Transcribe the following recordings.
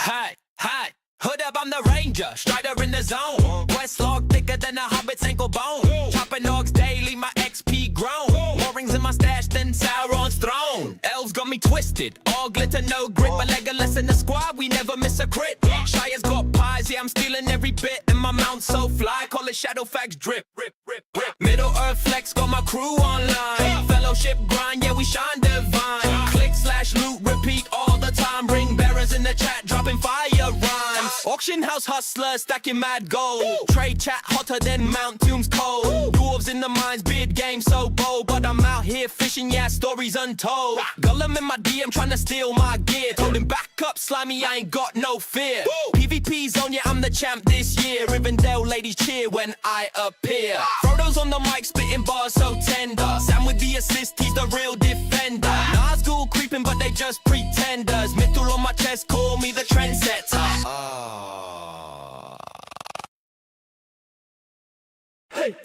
Hi, hi, hood up, I'm the ranger, strider in the zone. Quest log thicker than a hobbit's ankle bone. Chopping dogs daily, my XP grown. More rings in my stash than Sauron's throne. Elves got me twisted, all glitter, no grit. But Legolas in the squad, we never miss a crit. Shire's got pies, yeah, I'm stealing every bit. And my mount's so fly, call it Shadowfax drip. Middle Earth flex, got my crew online. Fellowship grind, yeah, we shine divine. Click slash loot, repeat all the time. Ring bearers in the chat, dropping fire rhymes. Auction house hustler, stacking mad gold. Trade chat hotter than Mount Doom's cold. Dwarves in the mines, bid game so bold. But I'm out here fishing, yeah, stories untold. Gullum in my DM, trying to steal my gear. Told him back up, slimy, I ain't got no fear. PvP zone, yeah, I'm the champ this year. Rivendell ladies cheer when I appear. Frodo's on the mic, spitting bars so tender. Sam with the assist, he's the real defender. Nazgul creeping, but they just pretenders. Mithril on my chest, call me the trendsetter. Hey!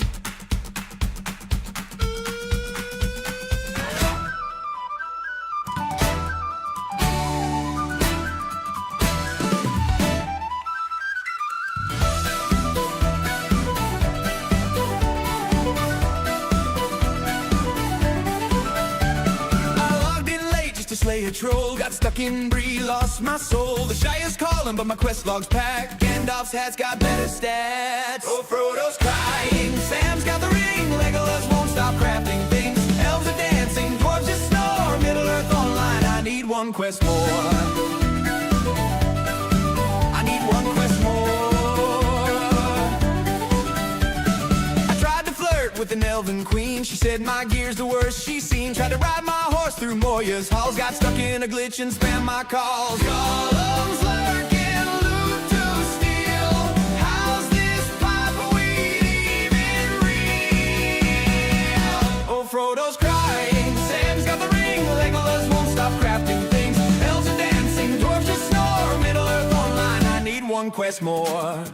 Slay a troll, got stuck in Bree, lost my soul. The Shire's calling, but my quest log's packed. Gandalf's hat's got better stats. Oh, Frodo's crying, Sam's got the ring. Legolas won't stop crafting things. Elves are dancing, dwarves just snore. Middle Earth online, I need one quest more. I need one quest more. I tried to flirt with an elven queen. She said my gear's the worst she's seen. Tried to ride my horse through Moria's halls. Got stuck in a glitch and spam my calls. Gollum's lurking, loot to steal. How's this pipe weed even real? Oh, Frodo's crying, Sam's got the ring. Legolas won't stop crafting things. Elves are dancing, dwarves just snore. Middle Earth online, I need one quest more.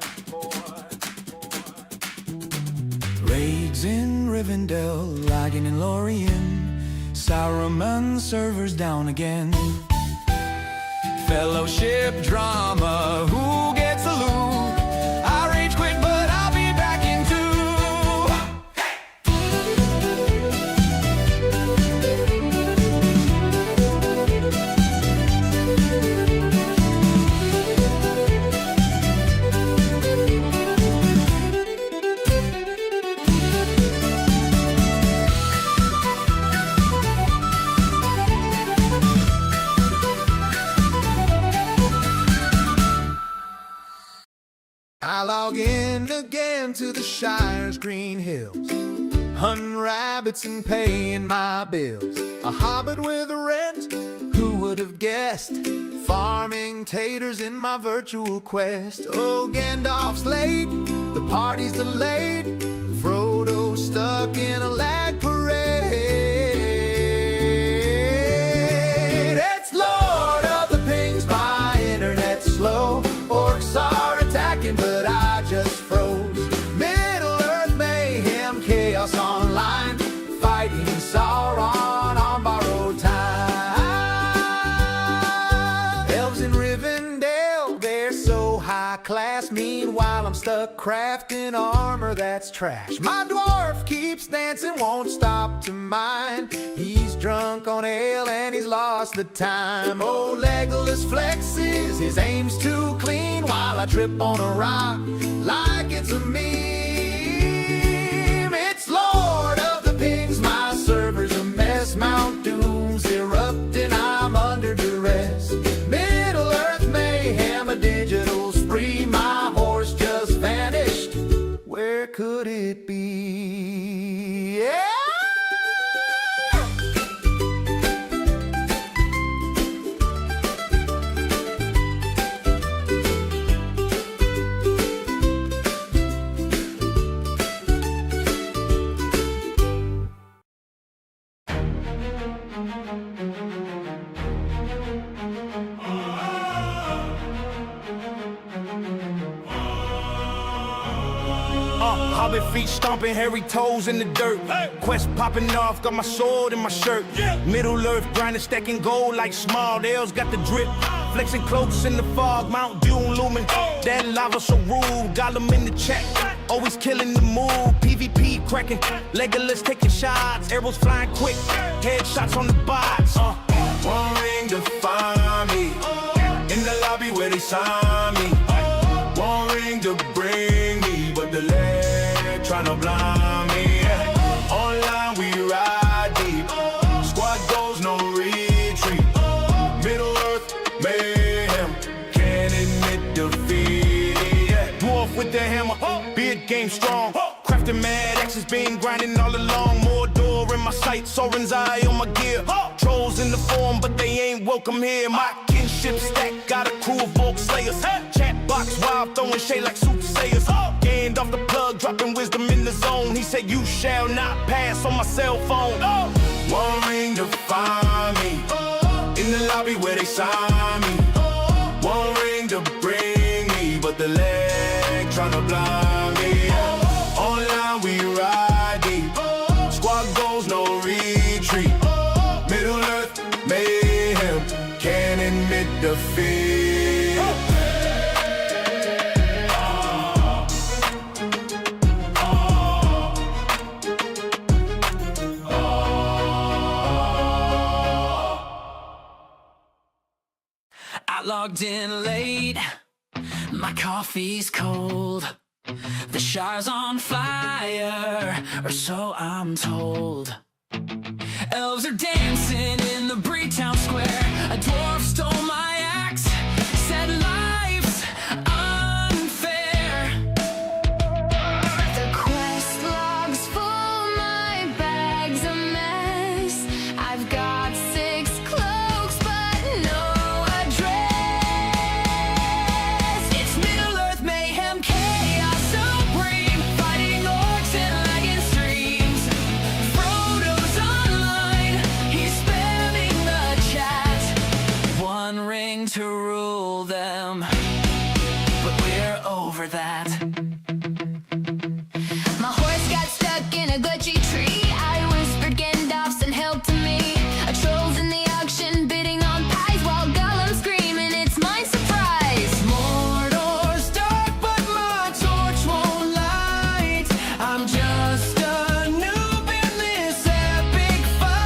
Raids in Rivendell, lagging in Lorien. Saruman servers down again. Fellowship drama, who gets a loot? I rage quit, but I'll be back in 2. I log in again to the Shire's green hills, hunting rabbits and paying my bills. A hobbit with a rent, who would have guessed? Farming taters in my virtual quest. Oh, Gandalf's late, the party's delayed. Frodo stuck in a lag parade. It's Lord of the Pings, my internet's slow. Orcs are attacking, but I just froze. Middle Earth mayhem, chaos online, fighting Sauron on borrowed time. Elves in Rivendell, they're so high class. Meanwhile, I'm stuck crafting armor that's trash. My dwarf keeps dancing, won't stop to mind. He's drunk on ale and he's lost the time. Oh, Legolas flexes, his aim's too clean, while I trip on a rock like it's a meme. It's Lord of the Pings, my server's a mess. Mount Doom's erupting, I'm under duress. Middle Earth mayhem, a digital spree. My horse just vanished, where could it be? Yeah! Hobbit feet stomping, hairy toes in the dirt. Quest popping off, got my sword in my shirt. Middle Earth grinding, stacking gold like small. Ales got the drip. Flexing close in the fog, Mount Dune looming. That lava so rude, got them in the check. Always killing the mood, PvP cracking. Legolas taking shots, arrows flying quick. Headshots on the box. One ring to find me in the lobby where they sign me. One ring to bring me, but the leg tryna blind me. Online we ride deep, squad goes no retreat. Middle Earth mayhem, can't admit defeat. Dwarf with the hammer, beard game strong. Crafting mad axes, been grinding all along. More door in my sight, Soren's eye on my gear. Trolls in the form, but they ain't welcome here. My kinship stack, got a crew of Volk Slayers. Chat box wild, throwing shade like soothsayers. Gained off the plug, dropping wisdom in the zone. He said, you shall not pass on my cell phone. One ring to find me in the lobby where they sign me. One ring to bring me, but the leg tryna blind me. Online we ride deep, squad goes no retreat. Middle Earth mayhem, can't admit defeat. I logged in late, my coffee's cold. The Shire's on fire, or so I'm told. Elves are dancing in the Breetown Square. A dwarf stole my axe, said life's unfair. The quest log's full, my bag's a mess. I've got 6 cloaks, but no address. It's Middle Earth mayhem, chaos supreme, fighting orcs and lagging streams. Frodo's online, he's spamming the chat. One ring to rule them, but we're over that. My horse got stuck in a glitchy tree. I whispered Gandalf send help to me. A troll's in the auction bidding on pies while Gollum's screaming it's my surprise. Mordor's dark, but my torch won't light. I'm just a noob in this epic fight.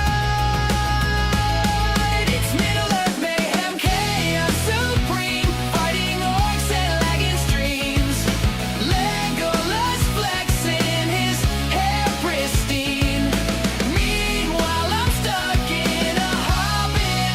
It's Middle Earth mayhem, chaos supreme, fighting orcs and lagging streams. Legolas flexing his hair pristine. Meanwhile, I'm stuck in a hobbit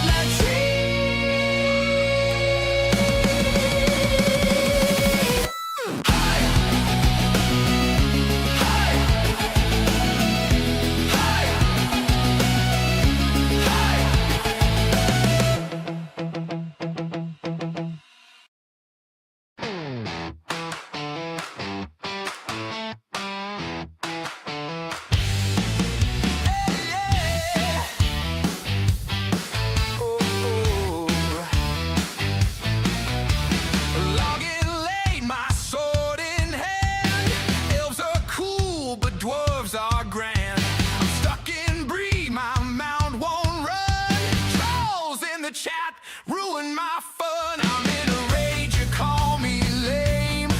Logging late, my sword in hand. Elves are cool, but dwarves are grand. I'm stuck in Bree, my mount won't run. Trolls in the chat ruin my fun. I'm in a rage, you call me lame,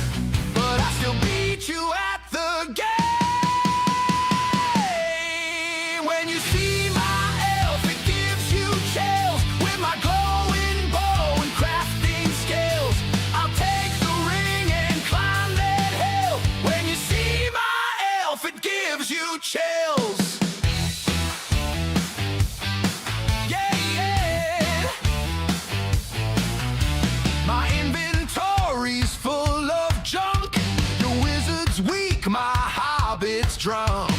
but I still beat you at the game. When you see my elf, it gives you chills. With my glowing bow and crafting skills, I'll take the ring and climb that hill. When you see my elf, it gives you chills. Yeah, yeah. My inventory's full of junk. Your wizard's weak, my hobbit's drunk.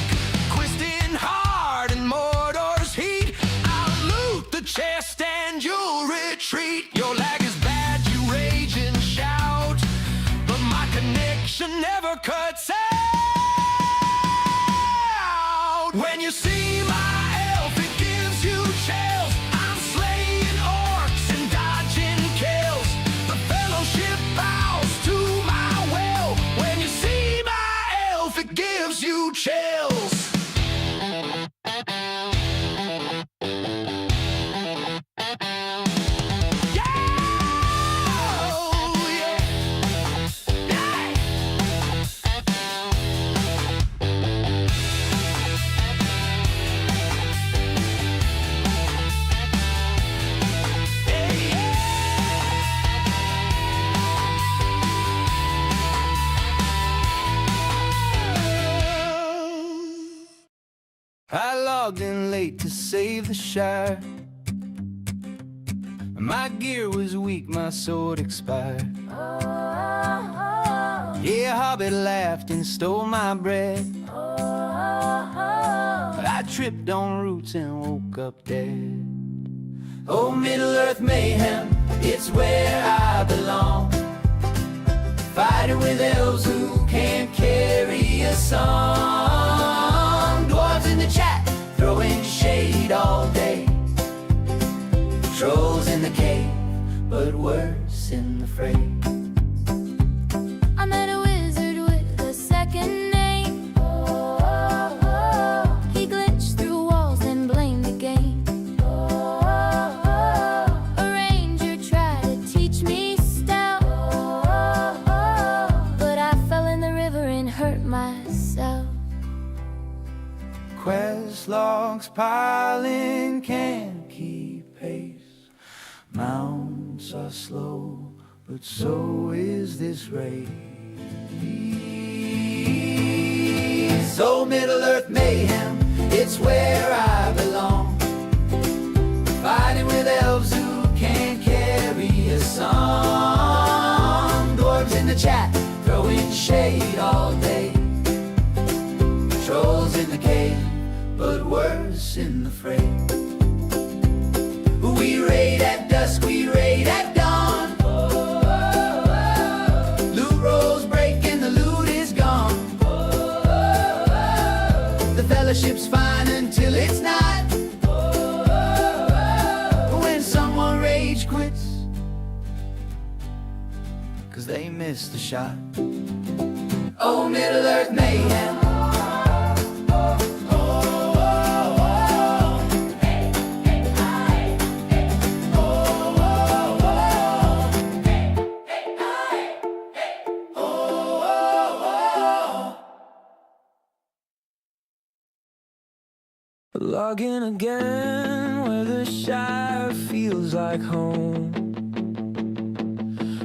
Questing hard in Mordor's heat. I'll loot the chest and you'll retreat. Your lag is bad, you rage and shout, but my connection never cuts out. When you see my elf, it gives you chills. I'm slaying orcs and dodging kills. The fellowship bows to my will. When you see my elf, it gives you chills. Yeah! late to save the Shire. My gear was weak, my sword expired. Yeah, Hobbit laughed and stole my bread. I tripped on roots and woke up dead. Oh, Middle-earth mayhem, it's where I belong. Fighting with elves who can't carry a song. Dwarves in the chat, throwing shade all day. Trolls in the cave, but worse in the fray. I met a wizard with a second name. He glitched through walls and blamed the game. A ranger tried to teach me stealth, but I fell in the river and hurt myself. Quest logs piling can't keep pace. Mounts are slow, but so is this race. So Middle-earth mayhem, it's where I belong. Fighting with elves who can't carry a song. Dwarves in the chat, throwing shade all day. Trolls in the cave, but worse in the fray. We raid at dusk, we raid at dawn. Loot rolls break and the loot is gone. The fellowship's fine until it's not. When someone rage quits, 'cause they missed the shot. Oh, Middle-earth mayhem. Logging again where the Shire feels like home.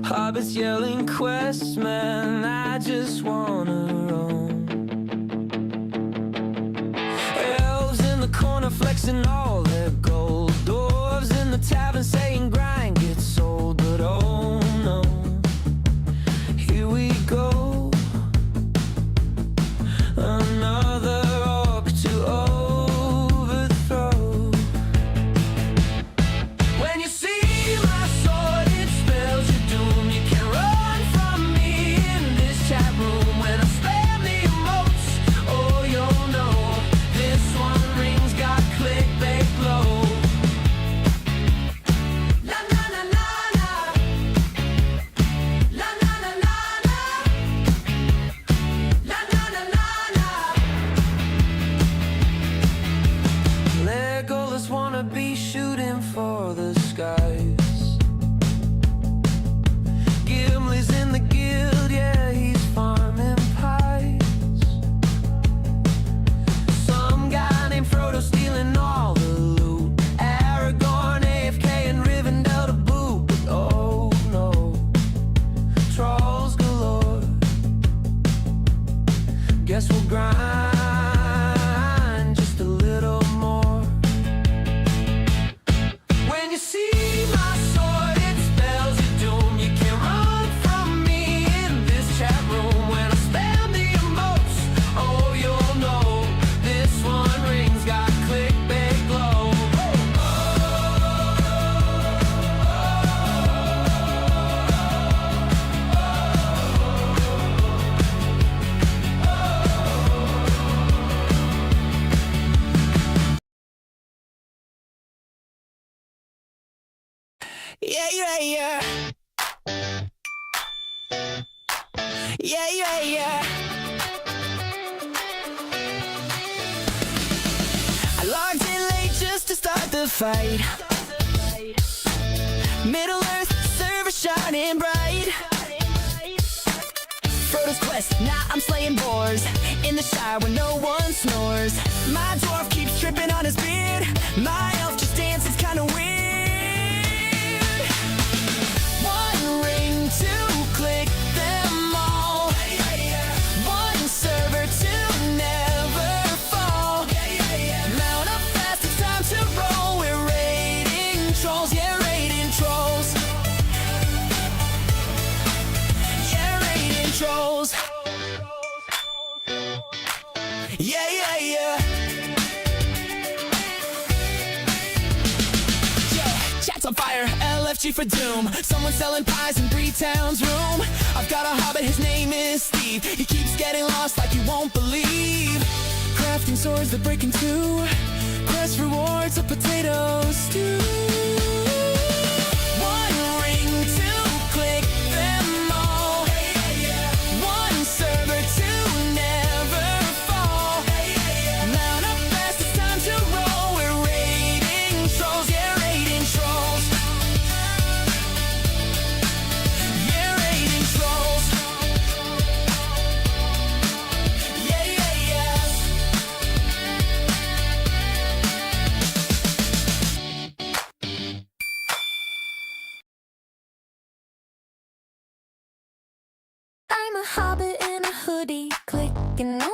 Hobbits yelling quests, man, I just wanna roam. Elves in the corner flexing all their gold. Dwarves in the tavern saying grind gets sold. But oh no, here we go, another orc to overthrow. When you see my sword, it spells your doom. You can run from me in this chat room. When I spam the emotes, oh you'll know this one rings got clickbait glow. La na na na na, la na na na na, la na na na na. Legolas wanna be shooting for the skies. Gimli's in the guild, yeah, he's farming pies. Some guy named Frodo stealing all the loot. Aragorn, AFK, and Rivendell to boot. But oh no, trolls galore. Guess we'll grind just a little more. When you see my sword, it spells your doom. You can't run from me in this chat room. When I spam the emotes, oh you'll know this one rings got clickbait glow. Yeah, yeah, yeah. Yeah, yeah, yeah. I logged in late just to start the fight. Middle-earth server shining bright. Frodo's quest, now I'm slaying boars in the Shire where no one snores. My dwarf keeps tripping on his beard. My elf just dances kinda weird. One ring to click them all. One server to never fall. Mount up fast, it's Chief of Doom. Someone selling pies in Breetown's room. I've got a hobbit, his name is Steve. He keeps getting lost like you won't believe. Crafting swords that break in two. Quest rewards a potato stew. One ring to click them all. One server to never fall. Mount up fast, it's time to roll. We're raiding trolls, yeah, raiding trolls. Yeah, raiding trolls. Yeah, yeah, yeah. I'm a hobbit in a hoodie, clicking all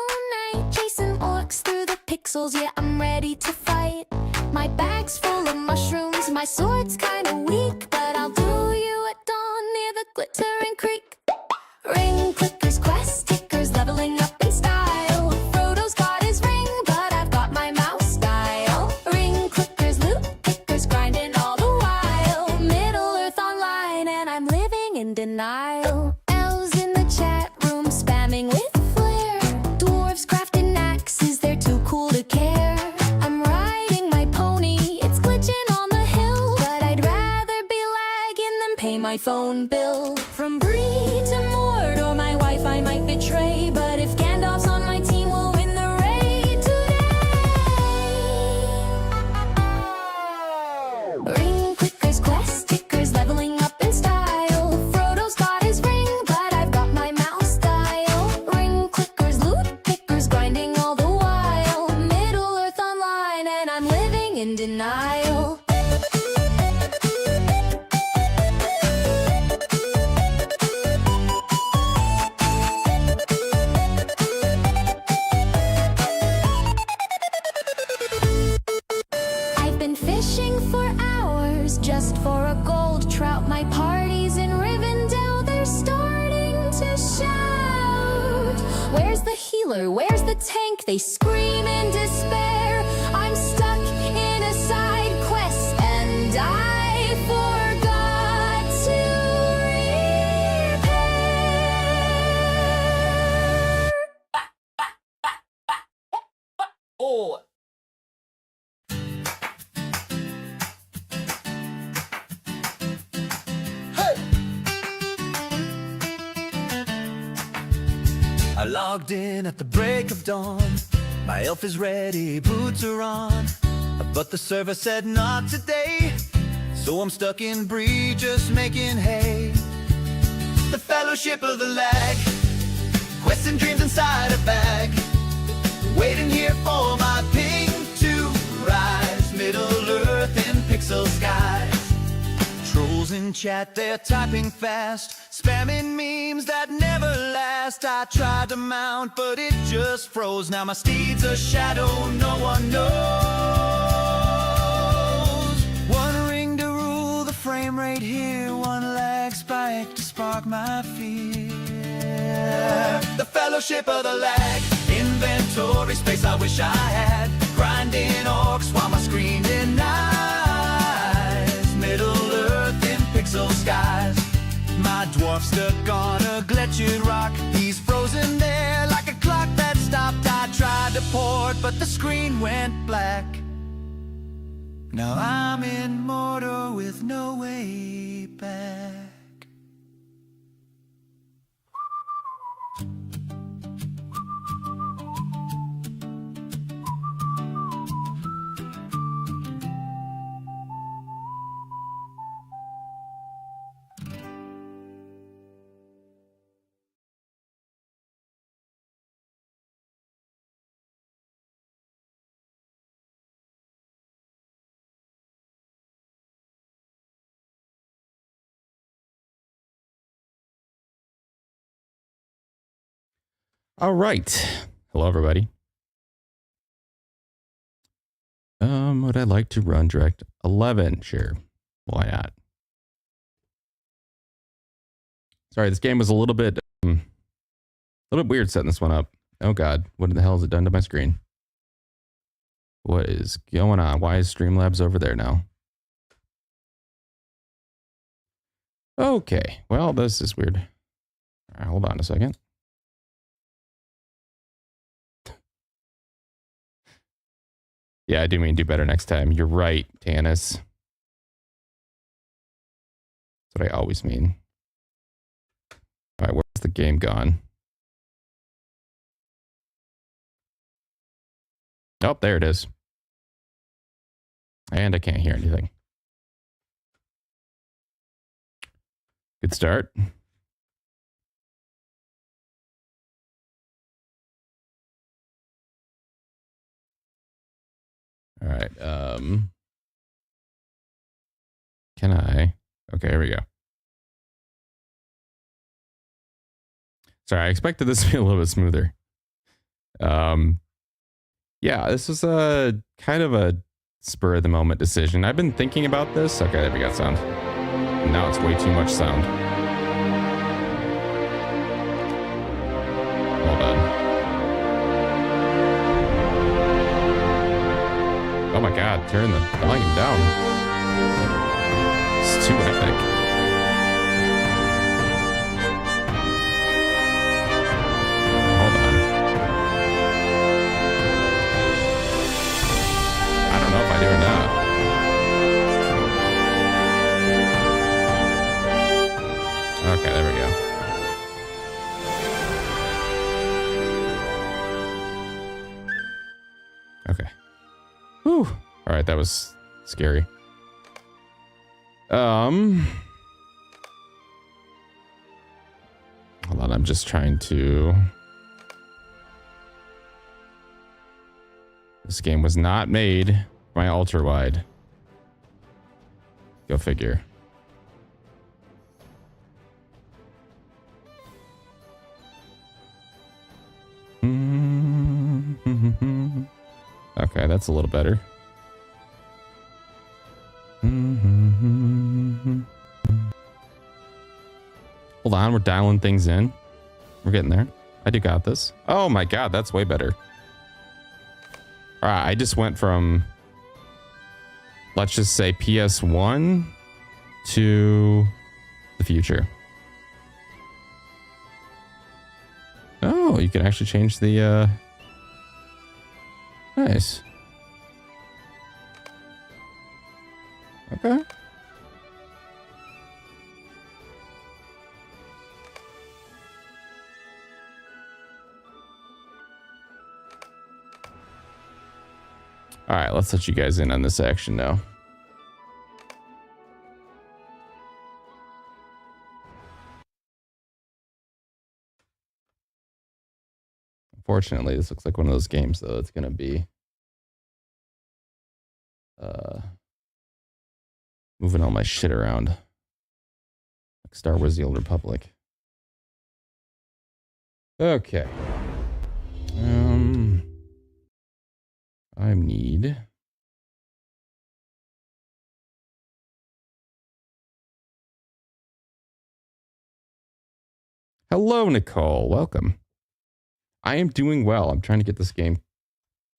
night, chasing orcs through the pixels. Yeah, I'm ready to fight. My bag's full of mushrooms, my sword's kinda weak, but I'll do you at dawn near the glittering creek. Ring clickers, quest tickers, leveling up in style. Frodo's got his ring, but I've got my mouse style. Ring clickers, loot pickers, grinding all the while. Middle Earth online, and I'm living in denial. Elves in the chat room, spamming with flair. Dwarves crafting axes, they're too cool to care. I'm riding my pony, it's glitching on the hill, but I'd rather be lagging than pay my phone bill. From Bree to Mordor, my Wi-Fi might betray, but if Gandalf's on my team, we'll win the raid today. Ring clickers, quest tickers, leveling up in style. Frodo's got his ring, but I've got my mouse style. Ring clickers, loot pickers, grinding all the while. Middle Earth online, and I'm living in denial. I've been fishing for hours just for a gold trout. My party's in Rivendell, they're starting to shout. Where's the healer? Where's the tank? They scream in despair. I'm stuck in a side quest and I forgot to repair. Oh. I logged in at the break of dawn. My elf is ready, boots are on. But the server said not today. So I'm stuck in Bree, just making hay. The Fellowship of the Lag, quests and dreams inside a bag. Waiting here for my ping to rise. Middle Earth in pixel skies. Trolls in chat, they're typing fast, spamming memes that never last. I tried to mount, but it just froze. Now my steed's a shadow, no one knows. One ring to rule the frame rate here, one lag spike to spark my fear. The Fellowship of the Lag, inventory space I wish I had. Grinding orcs while my screen denies. Middle Earth in pixel skies. My dwarf stuck on a glitched rock. He's frozen there like a clock that stopped. I tried to port, but the screen went black. Now I'm in Mordor with no way back. All right. Hello, everybody. Would I like to run Direct 11? Sure. Why not? Sorry, this game was a little bit weird setting this one up. Oh God, what the hell has it done to my screen? What is going on? Why is Streamlabs over there now? Okay, well, this is weird. All right, hold on a second. Yeah, I do mean do better next time. You're right, Tanis. That's what I always mean. All right, where's the game gone? Oh, there it is. And I can't hear anything. Good start. All right. Can I? Okay, here we go. Sorry, I expected this to be a little bit smoother. Yeah, this was a kind of a spur of the moment decision. I've been thinking about this. Okay, there we got sound. Now it's way too much sound. Hold on. Oh my god, turn the volume down. It's too epic. Hold on. I don't know if I do or not. Okay, there we go. Okay. Whew. All right, that was scary. Hold on, I'm just trying to. This game was not made for my ultra wide. Go figure. Okay, that's a little better. Hold on, we're dialing things in. We're getting there. I do got this. Oh my god, that's way better. All right, I just went from, let's just say PS1 to the future. Oh, you can actually change the, nice. Okay. All right, let's let you guys in on this action now. Unfortunately, this looks like one of those games, though. It's going to be moving all my shit around. Like Star Wars: The Old Republic. Okay. I need... Hello, Nicole. Welcome. I am doing well. I'm trying to get this game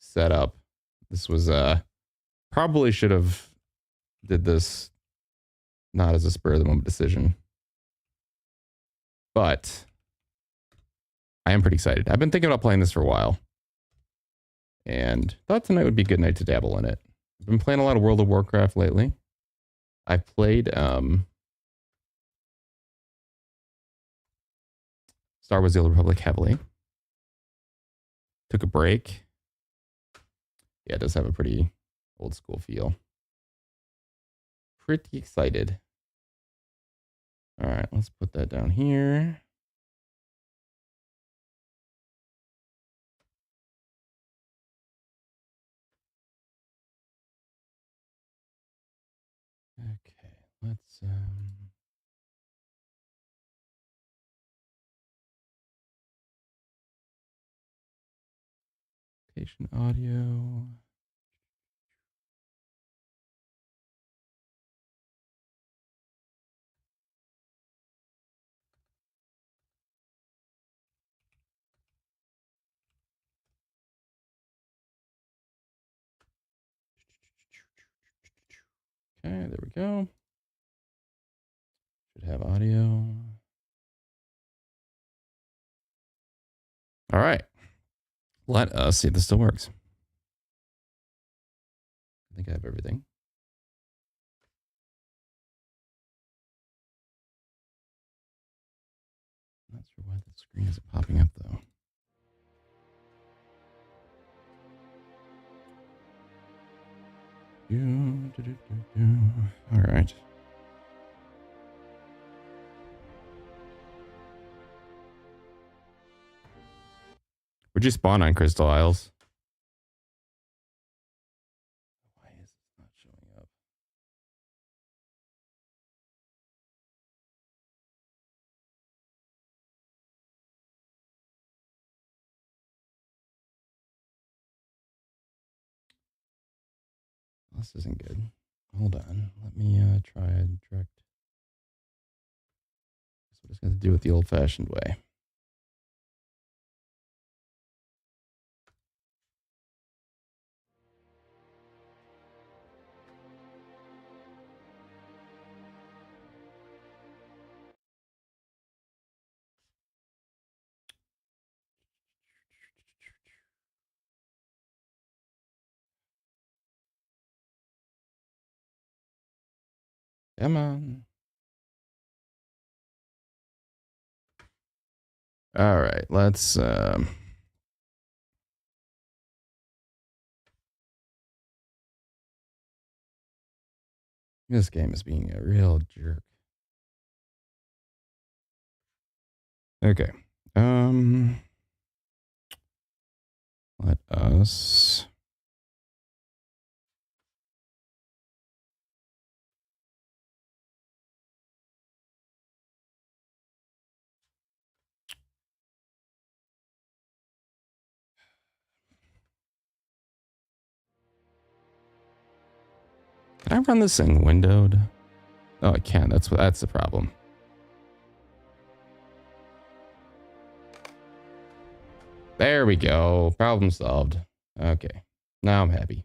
set up. This was probably should have did this not as a spur of the moment decision, but I am pretty excited. I've been thinking about playing this for a while, and thought tonight would be a good night to dabble in it. I've been playing a lot of World of Warcraft lately. I played Star Wars: The Old Republic heavily. Took a break. Yeah, it does have a pretty old school feel. Pretty excited. All right, let's put that down here. Okay, let's location audio. Okay, there we go. Should have audio. All right. Let us see if this still works. I think I have everything. Not sure why the screen isn't popping up though. All right. Where'd you spawn on Crystal Isles? Why is this not showing up? This isn't good. Hold on. Let me try a direct. That's what it's going to do it the old-fashioned way. Come on. All right, let's this game is being a real jerk. Okay. Let us Can I run this in windowed? Oh, I can. That's the problem. There we go. Problem solved. Okay. Now I'm happy.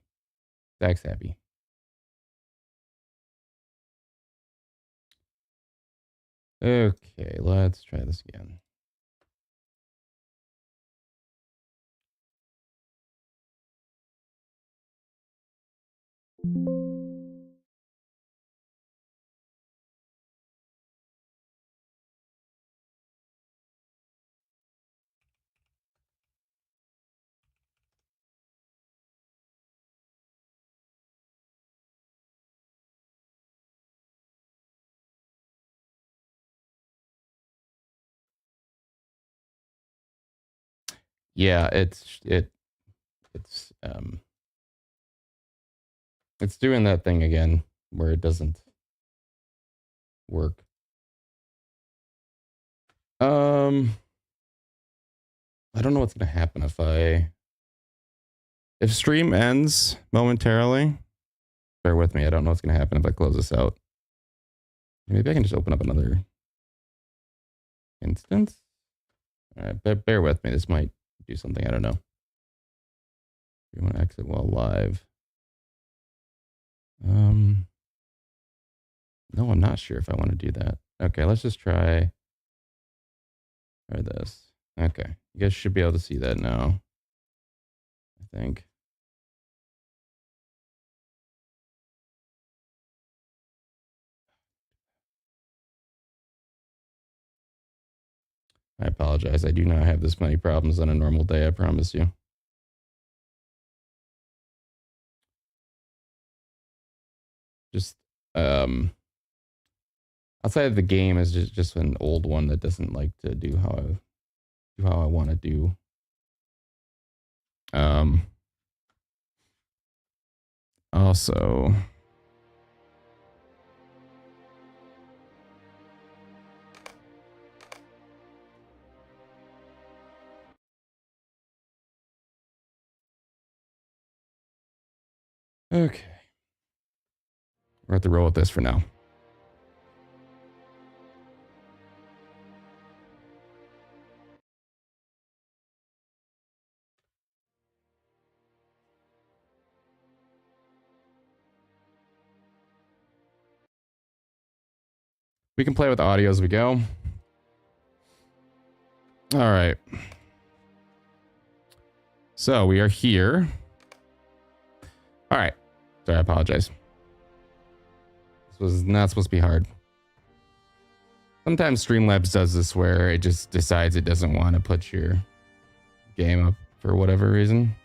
Zach's happy. Okay, let's try this again. Yeah, it's doing that thing again where it doesn't work. I don't know what's gonna happen if stream ends momentarily. Bear with me. I don't know what's gonna happen if I close this out. Maybe I can just open up another instance. All right, bear with me. This might do something. I don't know. You want to exit while live? No, I'm not sure if I want to do that. Okay, let's just try this. Okay, you guys should be able to see that now, I think. I apologize. I do not have this many problems on a normal day, I promise you. Just outside of the game is just an old one that doesn't like to do how I want to do. Also, okay, we're at the roll with this for now. We can play with audio as we go. All right. So we are here. All right. Sorry, I apologize. This was not supposed to be hard. Sometimes Streamlabs does this where it just decides it doesn't want to put your game up for whatever reason.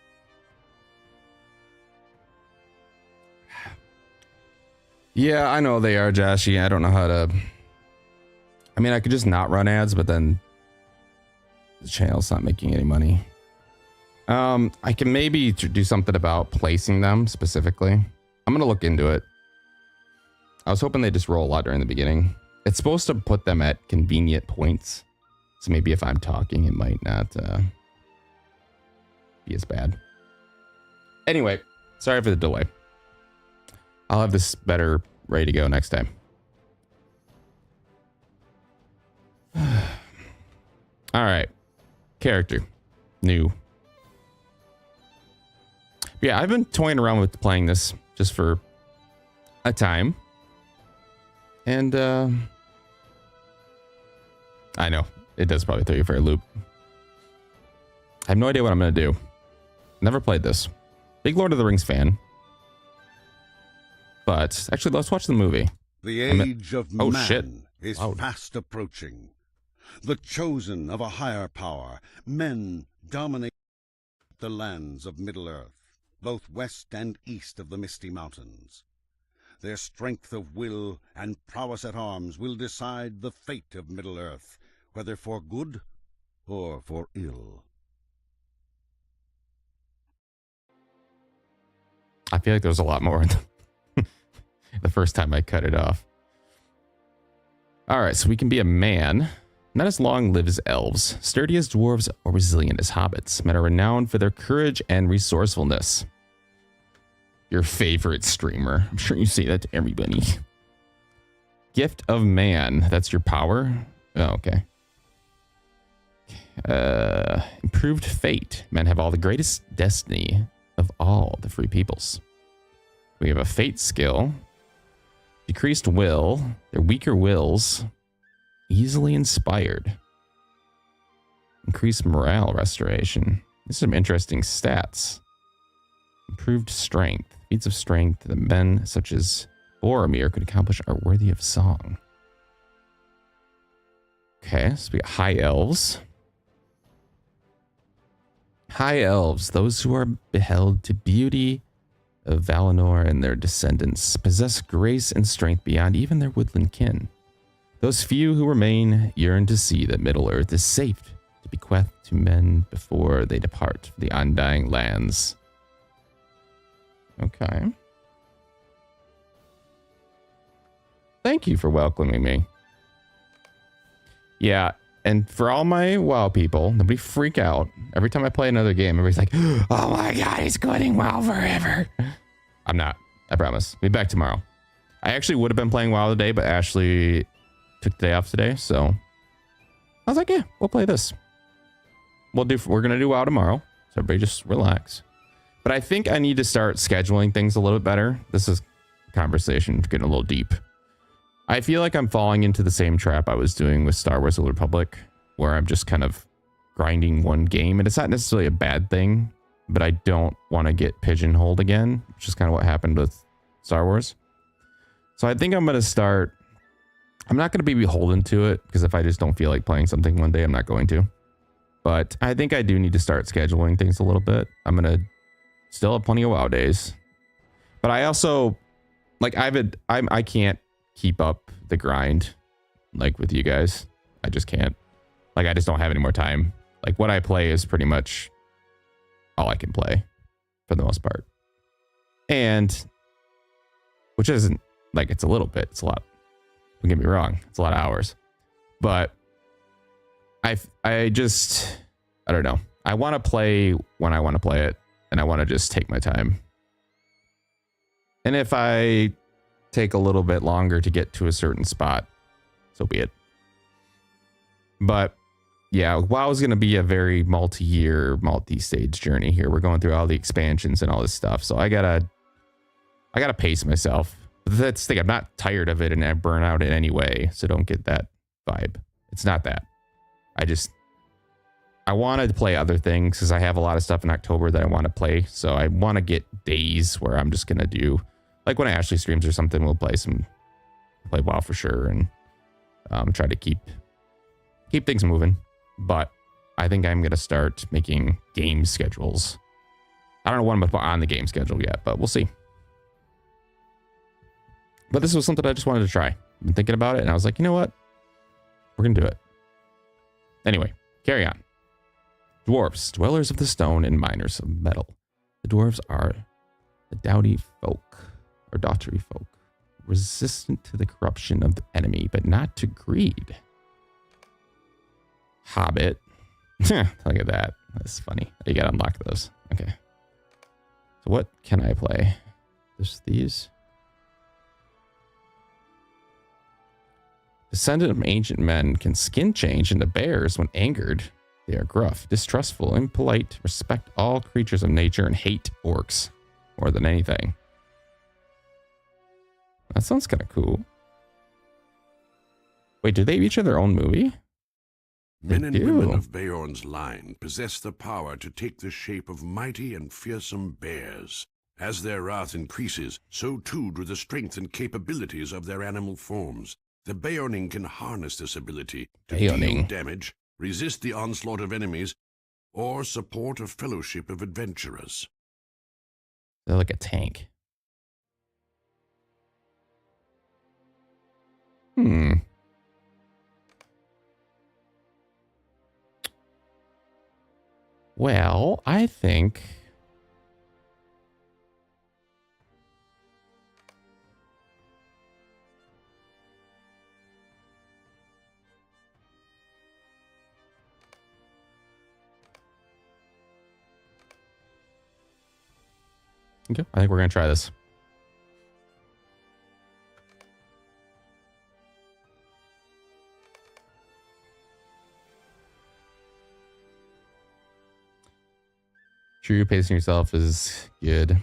Yeah, I know they are, Joshy. I don't know how to... I mean, I could just not run ads, but then the channel's not making any money. I can maybe do something about placing them specifically. I'm going to look into it. I was hoping they just roll a lot during the beginning. It's supposed to put them at convenient points. So maybe if I'm talking, it might not be as bad. Anyway, sorry for the delay. I'll have this better ready to go next time. All right. Character. New. Yeah, I've been toying around with playing this just for a time. And I know it does probably throw you for a loop. I have no idea what I'm going to do. Never played this. Big Lord of the Rings fan. But actually, let's watch the movie. The age of man is Loud. fast approaching. The chosen of a higher power, men dominate the lands of Middle-earth, both west and east of the Misty Mountains. Their strength of will and prowess at arms will decide the fate of Middle-earth, whether for good or for ill. I feel like there was a lot more the first time I cut it off. All right, so we can be a man. Not as long-lived as elves, sturdy as dwarves, or resilient as hobbits. Men are renowned for their courage and resourcefulness. Your favorite streamer. I'm sure you say that to everybody. Gift of man. That's your power? Oh, okay. Improved fate. Men have all the greatest destiny of all the free peoples. We have a fate skill. Decreased will. They're weaker wills. Easily inspired. Increased morale restoration. These are some interesting stats. Improved strength. Feats of strength that men such as Boromir could accomplish are worthy of song. Okay, so we got high elves. High elves, those who are beheld to beauty of Valinor and their descendants, possess grace and strength beyond even their woodland kin. Those few who remain yearn to see that Middle-earth is safe to bequeath to men before they depart for the undying lands. Okay. Thank you for welcoming me. Yeah, and for all my WoW people, nobody freak out. Every time I play another game, everybody's like, oh my god, he's quitting WoW forever. I'm not. I promise. Be back tomorrow. I actually would have been playing WoW today, but Ashley took the day off today, so I was like, yeah, we'll play this. We're gonna do WoW tomorrow, so everybody just relax. But I think I need to start scheduling things a little bit better. This is conversation getting a little deep. I feel like I'm falling into the same trap I was doing with Star Wars: The Old Republic, where I'm just kind of grinding one game, and it's not necessarily a bad thing, but I don't want to get pigeonholed again, which is kind of what happened with Star Wars. So I think I'm going to start. I'm not going to be beholden to it, because if I just don't feel like playing something one day, I'm not going to. But I think I do need to start scheduling things a little bit. I'm going to still have plenty of WoW days. But I also, like, I can't keep up the grind, like, with you guys. I just can't. Like, I just don't have any more time. Like, what I play is pretty much all I can play, for the most part. And, which isn't, like, it's a little bit. It's a lot. Don't get me wrong. It's a lot of hours. But I just, I don't know. I want to play when I want to play it. And I want to just take my time. And if I take a little bit longer to get to a certain spot, so be it. But yeah, WoW is going to be a very multi-year, multi-stage journey here. We're going through all the expansions and all this stuff. So I gotta pace myself. But that's the thing. I'm not tired of it and I burn out in any way. So don't get that vibe. It's not that. I wanted to play other things because I have a lot of stuff in October that I want to play. So I want to get days where I'm just going to do, like when Ashley streams or something, we'll play WoW for sure and try to keep things moving. But I think I'm going to start making game schedules. I don't know what I'm going to put on the game schedule yet, but we'll see. But this was something I just wanted to try. I've been thinking about it and I was like, you know what? We're going to do it. Anyway, carry on. Dwarves, dwellers of the stone and miners of metal. The dwarves are the doughty folk, or daughtery folk, resistant to the corruption of the enemy, but not to greed. Hobbit. Look at that. That's funny. You gotta unlock those. Okay. So what can I play? There's these. Descendant of ancient men can skin change into bears when angered. They are gruff, distrustful, impolite, respect all creatures of nature, and hate orcs more than anything. That sounds kind of cool. Wait, do they each have their own movie? Men and women of Beorn's line possess the power to take the shape of mighty and fearsome bears. As their wrath increases, so too do the strength and capabilities of their animal forms. The Beorning can harness this ability to deal damage, resist the onslaught of enemies, or support a fellowship of adventurers. They're like a tank. Well, I think... Okay, I think we're going to try this. True, pacing yourself is good.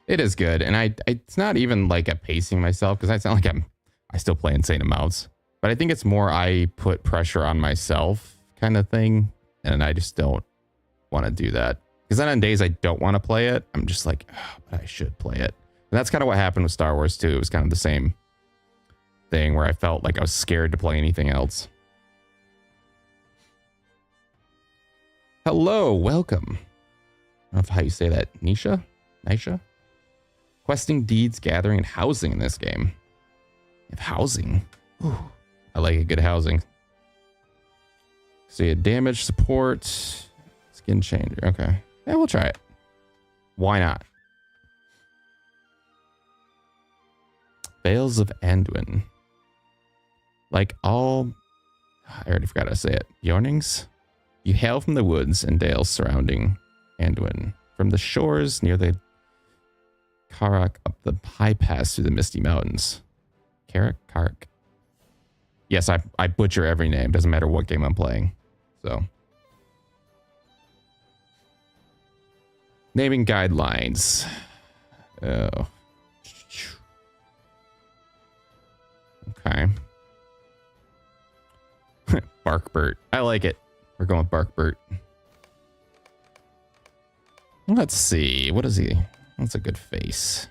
It is good, and it's not even like a pacing myself because I sound like I still play insane amounts. But I think it's more I put pressure on myself kind of thing, and I just don't want to do that. Because then on days I don't want to play it, I'm just like, oh, but I should play it. And that's kind of what happened with Star Wars too. It was kind of the same thing where I felt like I was scared to play anything else. Hello, welcome. I don't know how you say that. Nisha? Questing, deeds, gathering, and housing in this game. You have housing. Ooh, I like a good housing. So you have damage, support, skin changer. Okay. Yeah, we'll try it. Why not? Vales of Anduin. Like all... I already forgot how to say it. Bjornings? You hail from the woods and dales surrounding Anduin. From the shores near the Karak up the high pass through the misty mountains. Karak? Yes, I butcher every name. Doesn't matter what game I'm playing. So... naming guidelines. Oh. Okay. Barkbert. I like it. We're going with Barkbert. Let's see. What is he? That's a good face.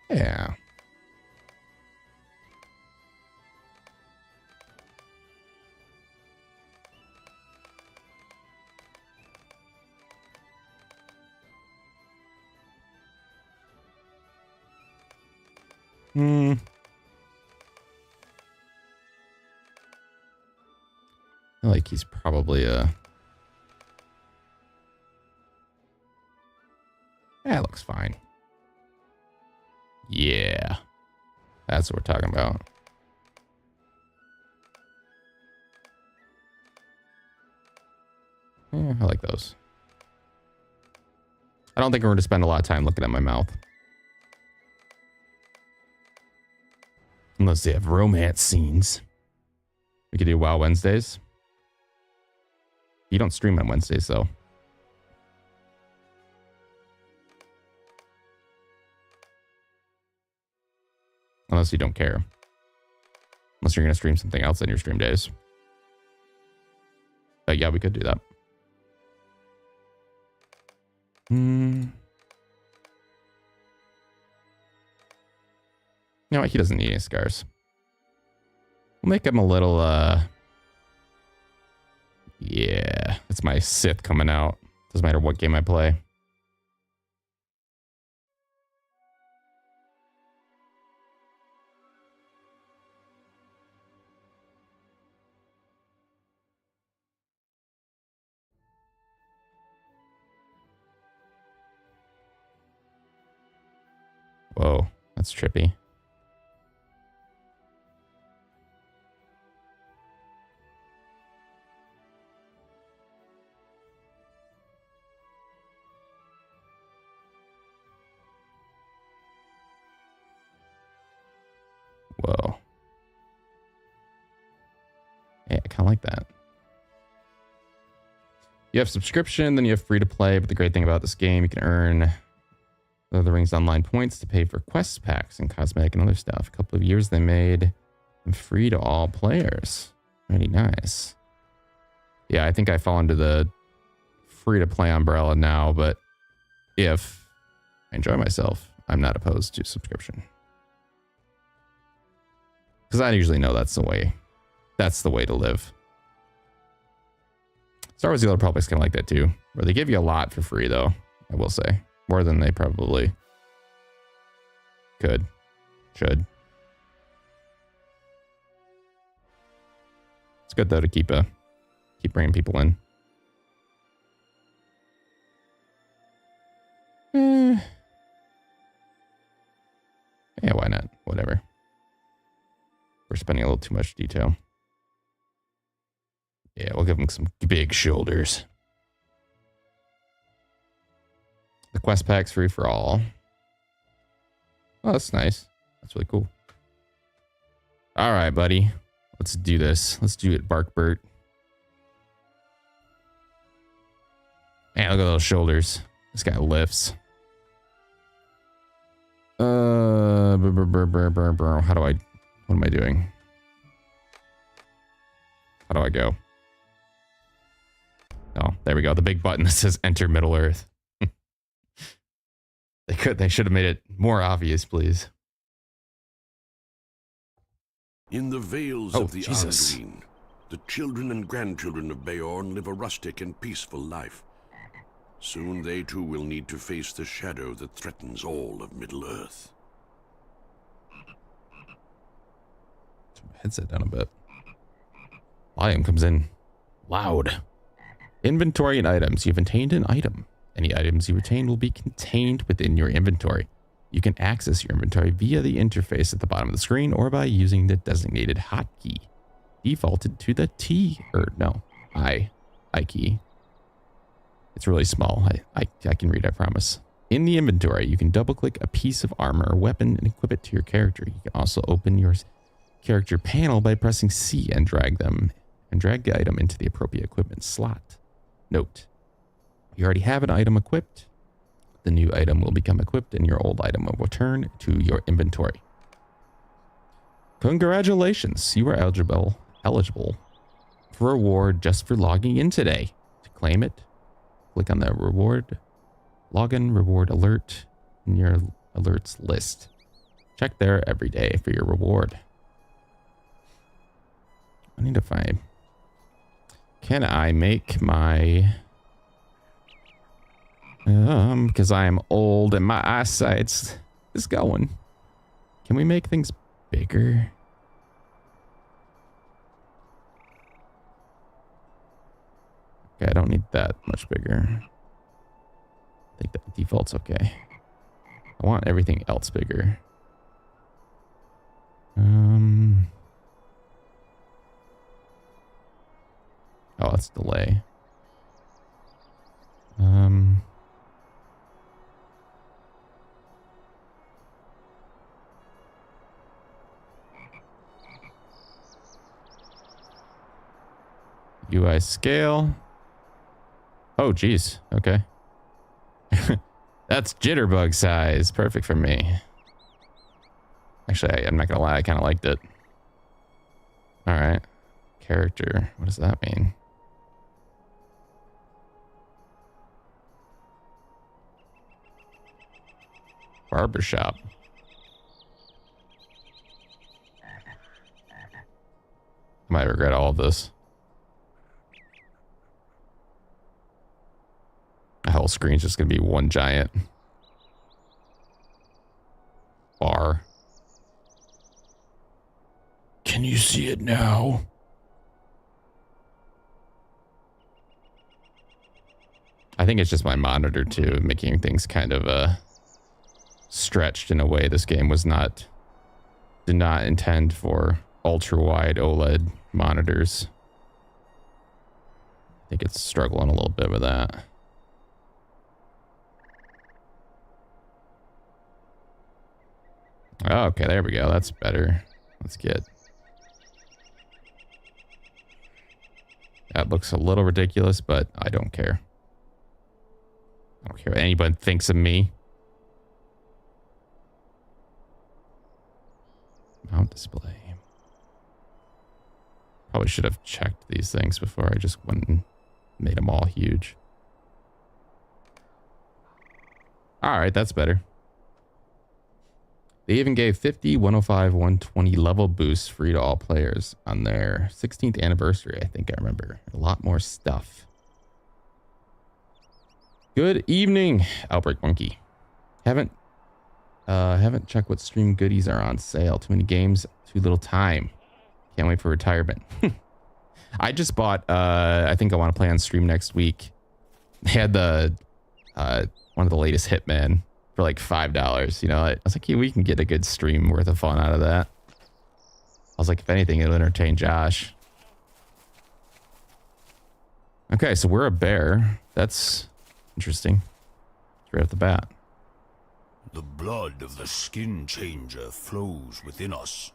Yeah. I feel like he's probably a... That looks fine. Yeah. That's what we're talking about. Yeah, I like those. I don't think we're going to spend a lot of time looking at my mouth. Unless they have romance scenes. We could do WoW Wednesdays. You don't stream on Wednesdays, though. Unless you don't care. Unless you're going to stream something else in your stream days. But yeah, we could do that. You know what? He doesn't need any scars. We'll make him a little, yeah, it's my Sith coming out. Doesn't matter what game I play. Whoa, that's trippy. Whoa. Yeah, I kind of like that. You have subscription, then you have free to play. But the great thing about this game, you can earn Lord of the Rings Online points to pay for quest packs and cosmetic and other stuff. A couple of years they made them free to all players. Pretty nice. Yeah, I think I fall into the free to play umbrella now, but if I enjoy myself, I'm not opposed to subscription. Because I usually know that's the way. That's the way to live. Star Wars The Old Republic's kind of like that too, where they give you a lot for free though, I will say. More than they probably could, should. It's good though to keep bringing people in. Yeah, why not? Whatever. We're spending a little too much detail. Yeah, we'll give them some big shoulders. The quest pack's free for all. Oh, that's nice. That's really cool. All right, buddy. Let's do this. Let's do it, Barkbert. Man, look at those shoulders. This guy lifts. How do I... What am I doing? How do I go? Oh, there we go. The big button that says Enter Middle Earth. They should have made it more obvious, please. In the vales of the Ardengreen, the children and grandchildren of Beorn live a rustic and peaceful life. Soon they too will need to face the shadow that threatens all of Middle-earth. Turn my headset down a bit. Volume comes in loud. Inventory and items. You've obtained an item. Any items you retain will be contained within your inventory. You can access your inventory via the interface at the bottom of the screen or by using the designated hotkey, defaulted to the I key. It's really small. I can read, I promise. In the inventory, you can double-click a piece of armor or weapon and equip it to your character. You can also open your character panel by pressing C and drag the item into the appropriate equipment slot. Note: you already have an item equipped. The new item will become equipped and your old item will return to your inventory. Congratulations, you are eligible for a reward just for logging in today. To claim it, click on the login reward alert in your alerts list. Check there every day for your reward. I need to find... Can I make my... because I am old and my eyesight's is going. Can we make things bigger? Okay, I don't need that much bigger. I think that default's okay. I want everything else bigger. Oh, that's delay. UI scale. Oh, geez. Okay. That's jitterbug size. Perfect for me. Actually, I'm not gonna lie, I kind of liked it. All right. Character. What does that mean? Barbershop. I might regret all of this. The whole screen's just gonna be one giant bar. Can you see it now? I think it's just my monitor too, making things kind of stretched in a way this game did not intend for ultra wide OLED monitors. I think it's struggling a little bit with that. Oh, okay, there we go. That's better. That's good. That looks a little ridiculous, but I don't care. I don't care what anybody thinks of me. Mount display. Probably should have checked these things before I just went and made them all huge. All right, that's better. They even gave 50, 105, 120 level boosts free to all players on their 16th anniversary, I think I remember. A lot more stuff. Good evening, Outbreak Monkey. Haven't checked what stream goodies are on sale. Too many games, too little time. Can't wait for retirement. I just bought, I think I want to play on stream next week. They had the, one of the latest Hitman for like $5. You know, I was like, yeah, we can get a good stream worth of fun out of that. I was like, if anything, it'll entertain Josh. Okay, so we're a bear. That's interesting. Right off the bat. The blood of the skin changer flows within us.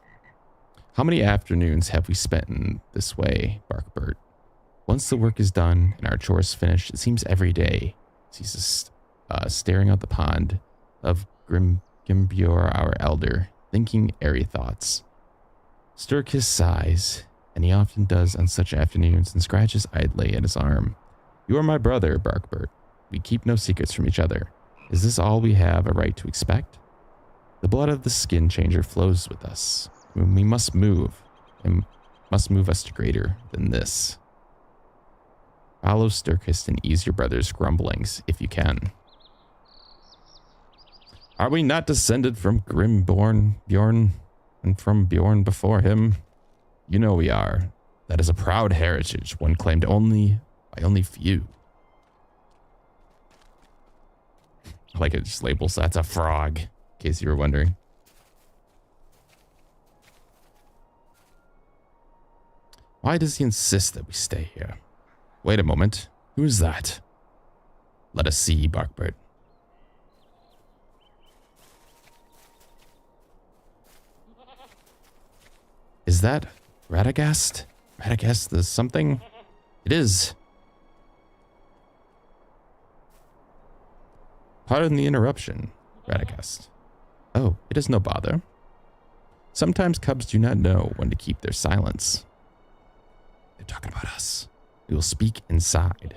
How many afternoons have we spent in this way, Barkbert? Once the work is done and our chores finished, it seems every day. He's just staring out the pond of Grimbior, our elder, thinking airy thoughts. Sturkis sighs, and he often does on such afternoons, and scratches idly at his arm. You are my brother, Barkbert. We keep no secrets from each other. Is this all we have a right to expect? The blood of the skin changer flows with us. We must move, and must move us to greater than this. Follow Sturkis and ease your brother's grumblings, if you can. Are we not descended from Bjorn, and from Bjorn before him? You know we are. That is a proud heritage, one claimed only by only few. I like it just labels that's a frog, in case you were wondering. Why does he insist that we stay here? Wait a moment. Who is that? Let us see, Barkbert. Is that Radagast? Radagast is something? It is. Pardon the interruption, Radagast. Oh, it is no bother. Sometimes cubs do not know when to keep their silence. They're talking about us. We will speak inside.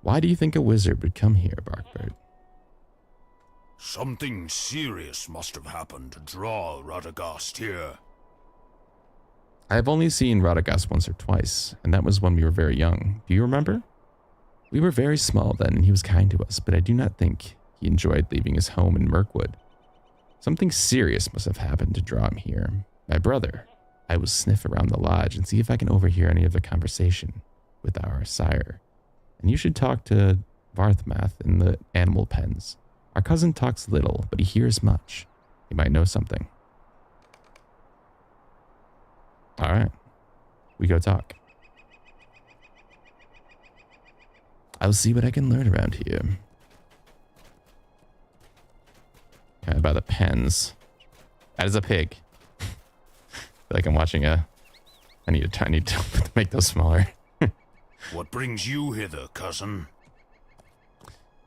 Why do you think a wizard would come here, Barkbert? Something serious must have happened to draw Radagast here. I have only seen Radagast once or twice, and that was when we were very young. Do you remember? We were very small then, and he was kind to us, but I do not think he enjoyed leaving his home in Mirkwood. Something serious must have happened to draw him here. My brother, I will sniff around the lodge and see if I can overhear any of the conversation with our sire. And you should talk to Varthmath in the animal pens. Our cousin talks little, but he hears much. He might know something. All right, we go talk. I'll see what I can learn around here. Okay, by the pens. That is a pig. I feel like I'm watching a. I need to make those smaller. What brings you hither, cousin?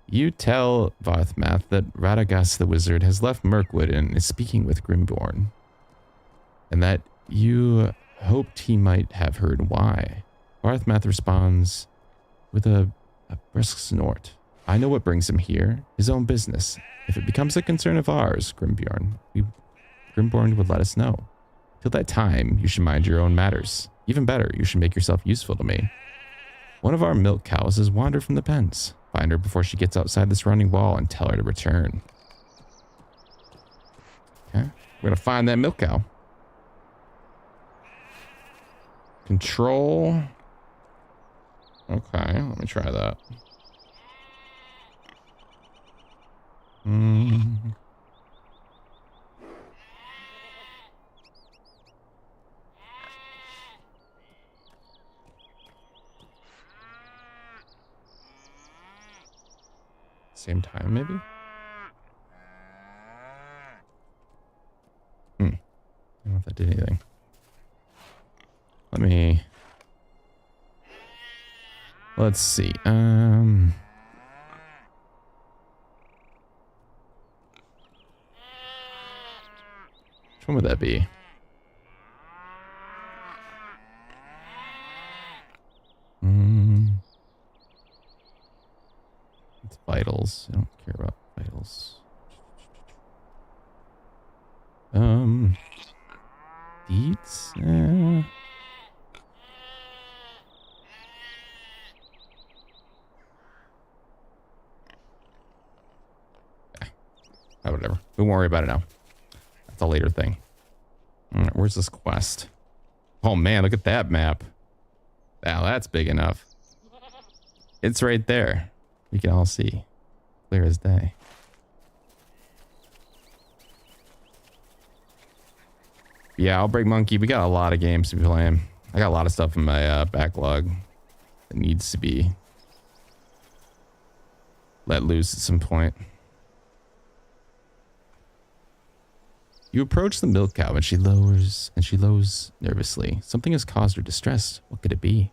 You tell Varthmath that Radagast the wizard has left Mirkwood and is speaking with Grimborn, and that you hoped he might have heard why. Varthmath responds with a brisk snort. I know what brings him here, his own business. If it becomes a concern of ours, Grimborn would let us know. Till that time, you should mind your own matters. Even better, you should make yourself useful to me. One of our milk cows has wandered from the pens. Find her before she gets outside this running wall and tell her to return. Okay, we're gonna find that milk cow. Control. Okay, let me try that. Same time, maybe? I don't know if that did anything. Let's see. Which one would that be? It's vitals. I don't care about vitals. Deeds? Whatever. Don't worry about it now. That's a later thing. All right, where's this quest? Oh man, look at that map. Wow, that's big enough. It's right there. We can all see. Clear as day. Yeah, Outbreak Monkey. We got a lot of games to be playing. I got a lot of stuff in my backlog that needs to be let loose at some point. You approach the milk cow and she lows nervously. Something has caused her distress. What could it be?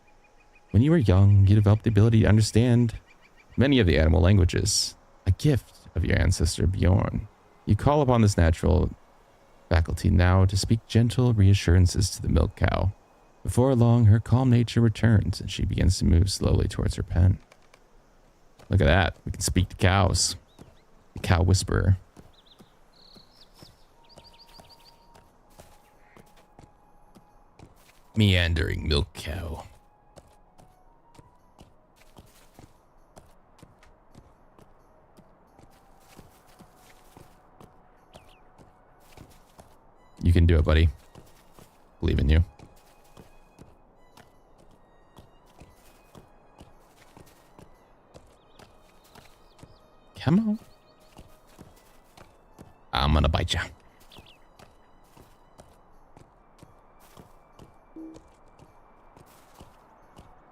When you were young, you developed the ability to understand many of the animal languages, a gift of your ancestor Bjorn. You call upon this natural faculty now to speak gentle reassurances to the milk cow. Before long, her calm nature returns and she begins to move slowly towards her pen. Look at that. We can speak to cows. The cow whisperer. Meandering milk cow. You can do it, buddy. Believe in you. Come on. I'm gonna bite you.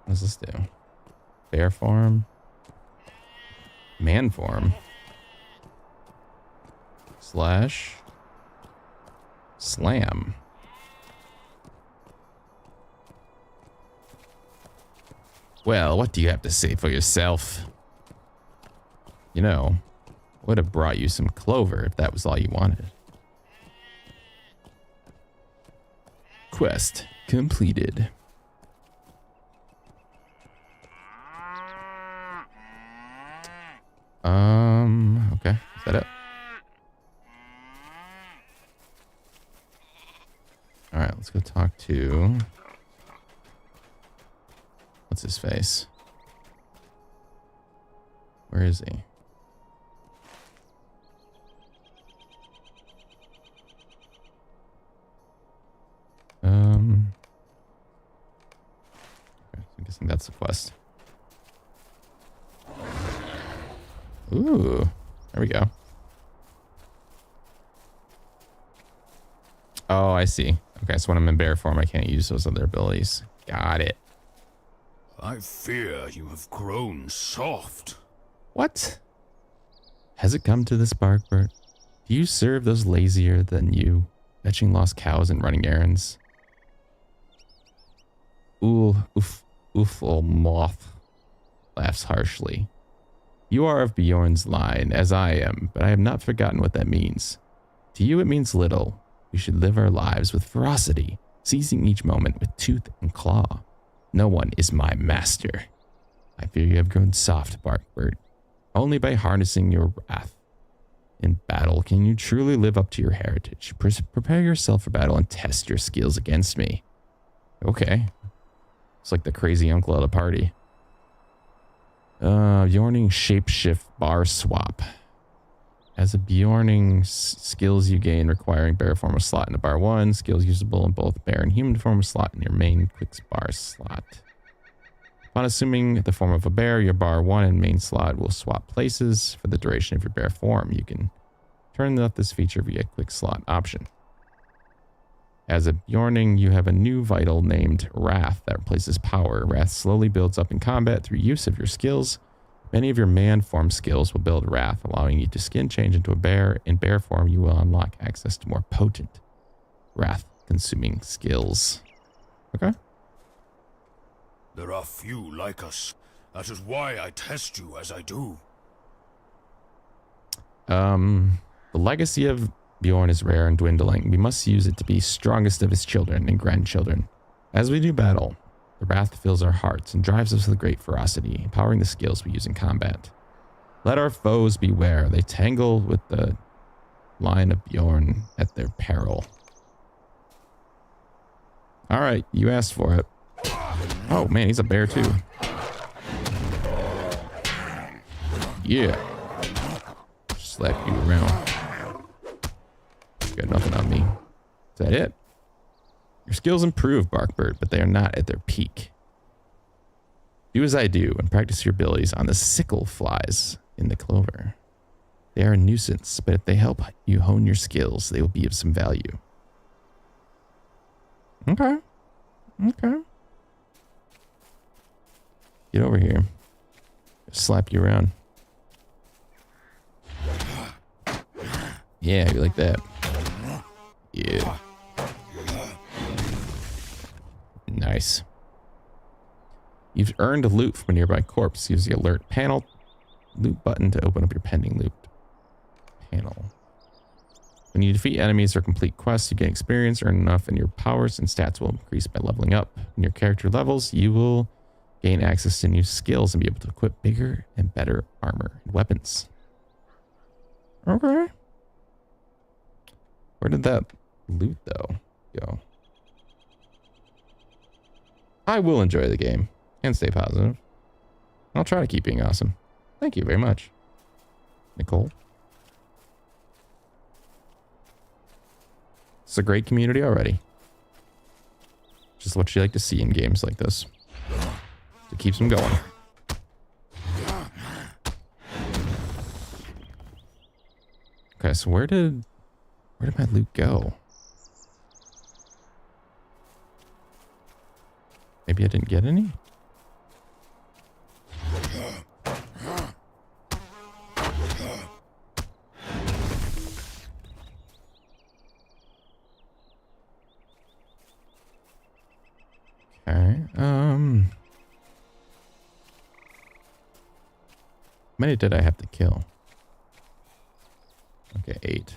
What does this do? Bear form. Man form. Slash. Slam. Well, what do you have to say for yourself? You know, would have brought you some clover if that was all you wanted. Quest completed. Okay. Is that it? All right, let's go talk to... What's his face? Where is he? Okay, I'm guessing that's the quest. Ooh, there we go. Oh, I see. Okay, so when I'm in bear form, I can't use those other abilities. Got it. I fear you have grown soft. What? Has it come to this, Barkbert? Do you serve those lazier than you, fetching lost cows and running errands? Ooh, oof. Moth laughs harshly. You are of Bjorn's line, as I am, but I have not forgotten what that means. To you it means little. We should live our lives with ferocity, seizing each moment with tooth and claw. No one is my master. I fear you have grown soft, Barkbird. Only by harnessing your wrath. In battle, can you truly live up to your heritage? Prepare yourself for battle and test your skills against me. Okay. It's like the crazy uncle at a party. Bjorning Shapeshift Bar Swap. As a Bjorning, skills you gain requiring bear form of slot in the bar 1. Skills usable in both bear and human form of slot in your main quick bar slot. Upon assuming the form of a bear, your bar 1 and main slot will swap places for the duration of your bear form. You can turn off this feature via quick slot option. As a Bjorning, you have a new vital named Wrath that replaces power. Wrath slowly builds up in combat through use of your skills. Many of your man form skills will build Wrath, allowing you to skin change into a bear. In bear form, you will unlock access to more potent Wrath-consuming skills. Okay. There are few like us. That is why I test you as I do. The legacy of Bjorn is rare and dwindling. We must use it to be strongest of his children and grandchildren. As we do battle, the wrath fills our hearts and drives us with great ferocity, empowering the skills we use in combat. Let our foes beware. They tangle with the line of Bjorn at their peril. All right, you asked for it. Oh man, he's a bear too. Yeah. Slap you around. Got nothing on me. Is that it? Your skills improve, Barkbird, but they are not at their peak. Do as I do and practice your abilities on the sickle flies in the clover. They are a nuisance, but if they help you hone your skills, they will be of some value. Okay. Okay. Get over here. Slap you around. Yeah, you like that. Yeah. Nice. You've earned loot from a nearby corpse. Use the alert panel loot button to open up your pending loot panel. When you defeat enemies or complete quests, you gain experience, earn enough, and your powers and stats will increase by leveling up. When your character levels, you will gain access to new skills and be able to equip bigger and better armor and weapons. Okay. Where did that loot, though, go? I will enjoy the game and stay positive. I'll try to keep being awesome. Thank you very much, Nicole. It's a great community already. Just what you like to see in games like this. It keeps them going. Okay, so where did my loot go? Maybe I didn't get any? Okay, how many did I have to kill? Okay, 8.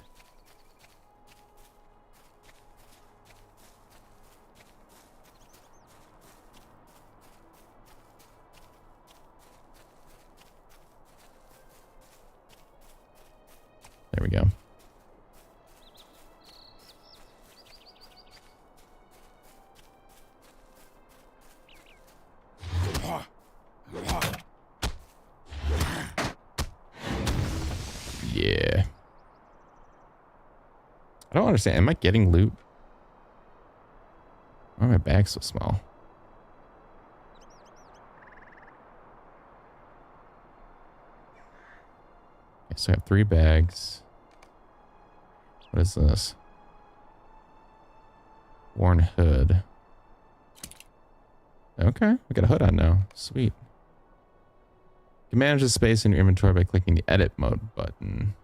There we go. Yeah. I don't understand. Am I getting loot? Why are my bags so small? Okay, so I have 3 bags. What is this? Worn hood. Okay, we got a hood on now. Sweet. You can manage the space in your inventory by clicking the edit mode button.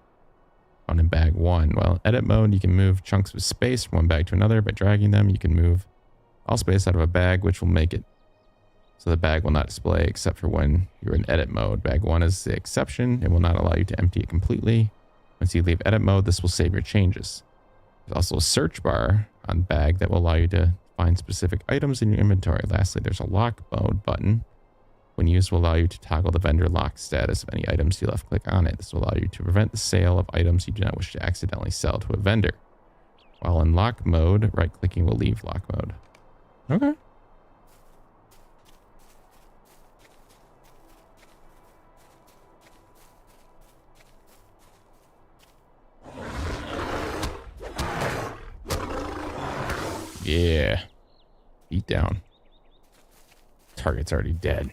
Found in bag 1. Well, in edit mode, you can move chunks of space from one bag to another by dragging them. You can move all space out of a bag, which will make it So the bag will not display except for when you're in edit mode. Bag 1 is the exception. It will not allow you to empty it completely. Once you leave edit mode, this will save your changes. There's also a search bar on bag that will allow you to find specific items in your inventory. Lastly, there's a lock mode button. When used, will allow you to toggle the vendor lock status of any items you left click on it. This will allow you to prevent the sale of items you do not wish to accidentally sell to a vendor. While in lock mode, right clicking will leave lock mode. Okay. Yeah. Beat down. Target's already dead.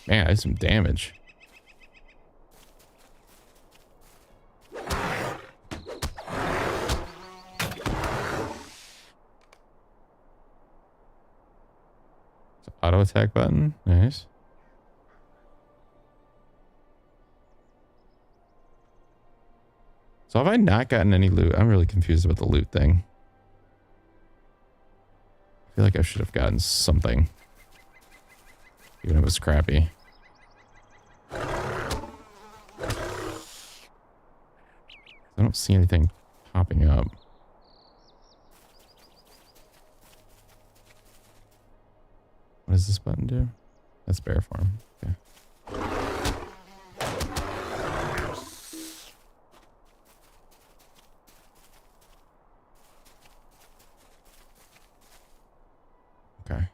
Man, I did some damage. Auto attack button. Nice. So have I not gotten any loot? I'm really confused about the loot thing. I feel like I should have gotten something. Even if it was crappy. I don't see anything popping up. What does this button do? That's bear farm. Okay. Okay.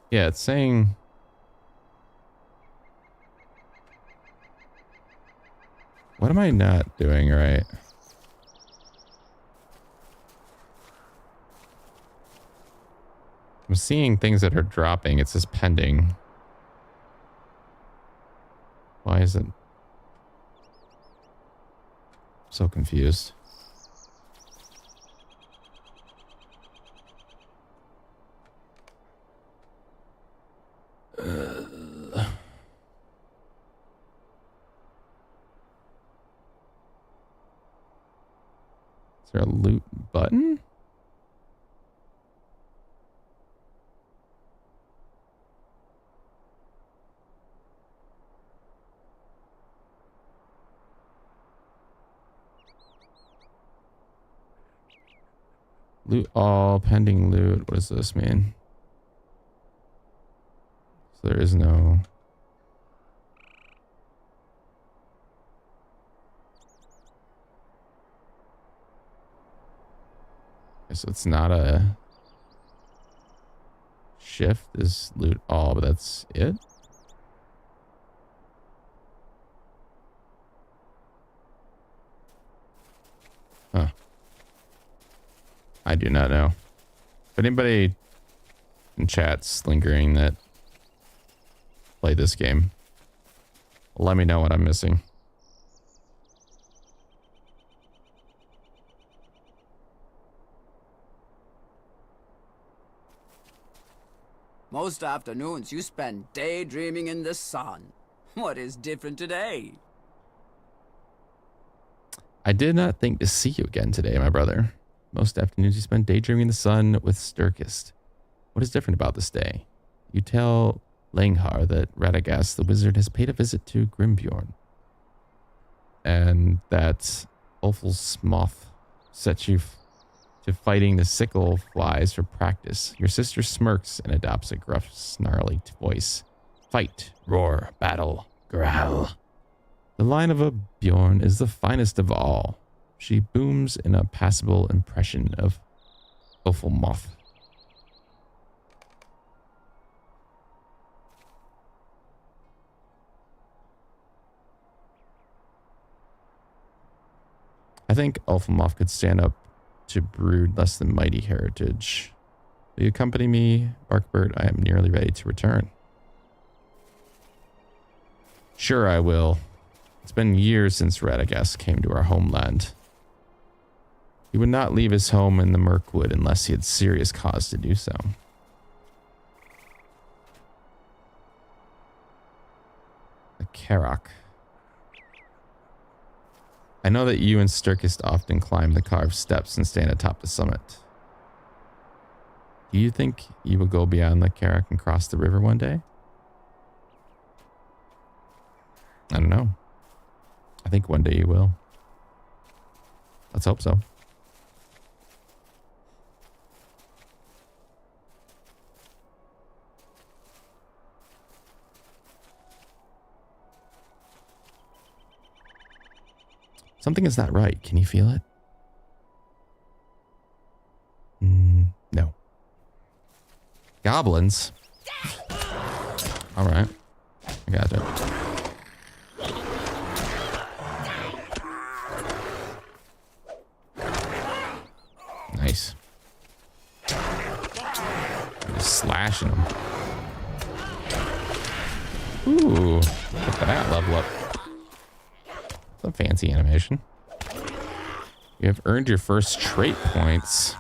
Yeah, it's saying what am I not doing right? I'm seeing things that are dropping. It says pending. Why is it? So confused. Is there a loot button? Loot all, pending loot. What does this mean? So there is no... So it's not a shift is loot all, but that's it. Huh. I do not know. If anybody in chat's lingering that play this game, let me know what I'm missing. Most afternoons you spend daydreaming in the sun. What is different today? I did not think to see you again today, my brother. Most afternoons you spend daydreaming in the sun with Sturkist. What is different about this day? You tell Langhar that Radagast the wizard has paid a visit to Grimbjorn. And that Ulfsmoth set you to fighting the sickle flies for practice. Your sister smirks and adopts a gruff, snarly voice. Fight, roar, battle, growl. The line of a Bjorn is the finest of all. She booms in a passable impression of Ulfmoth. I think Ulfmoth could stand up to brood less than mighty heritage. Will you accompany me, Barkbird? I am nearly ready to return. Sure, I will. It's been years since Radagast came to our homeland. He would not leave his home in the Mirkwood unless he had serious cause to do so. The Karak. I know that you and Sturkist often climb the carved steps and stand atop the summit. Do you think you will go beyond the Karak and cross the river one day? I don't know. I think one day you will. Let's hope so. Something is not right. Can you feel it? No. Goblins? All right. I got it. Nice. Just slashing them. Ooh. Look at that level up. A fancy animation. You have earned your first trait points.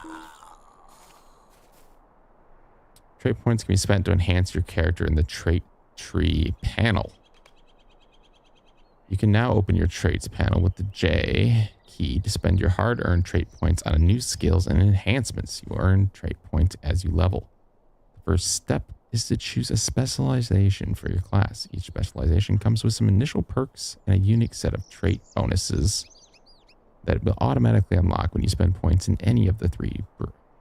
Trait points can be spent to enhance your character in the trait tree panel. You can now open your traits panel with the J key to spend your hard-earned trait points on new skills and enhancements. You earn trait points as you level. The first step is to choose a specialization for your class. Each specialization comes with some initial perks and a unique set of trait bonuses that will automatically unlock when you spend points in any of the three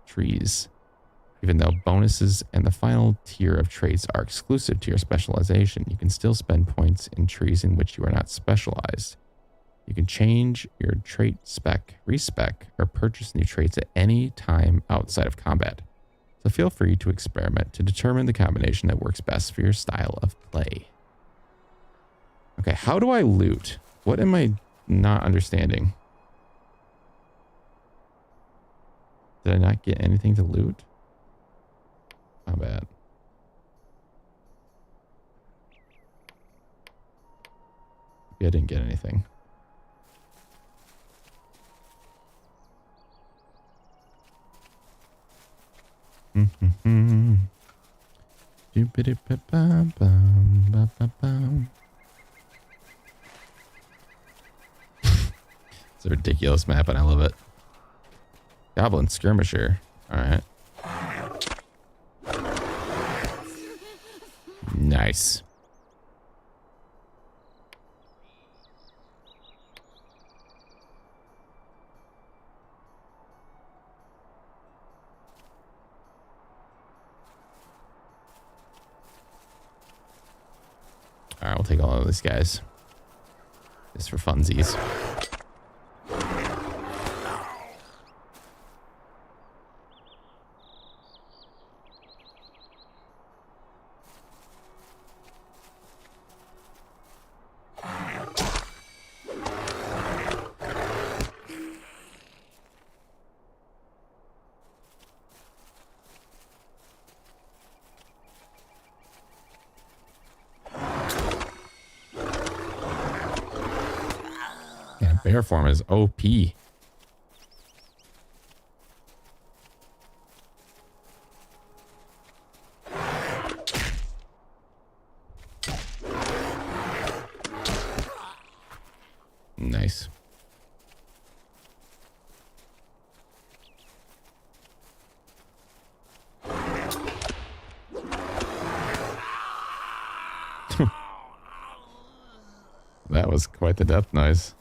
trees. Even though bonuses and the final tier of traits are exclusive to your specialization, you can still spend points in trees in which you are not specialized. You can change your trait spec, respec, or purchase new traits at any time outside of combat. So feel free to experiment to determine the combination that works best for your style of play. Okay, how do I loot? What am I not understanding? Did I not get anything to loot? Not bad. Maybe I didn't get anything. It's a ridiculous map and I love it. Goblin skirmisher. All right. Nice. All right, we'll take all of these guys. Just for funsies. Bear form is OP. Nice. That was quite the death noise.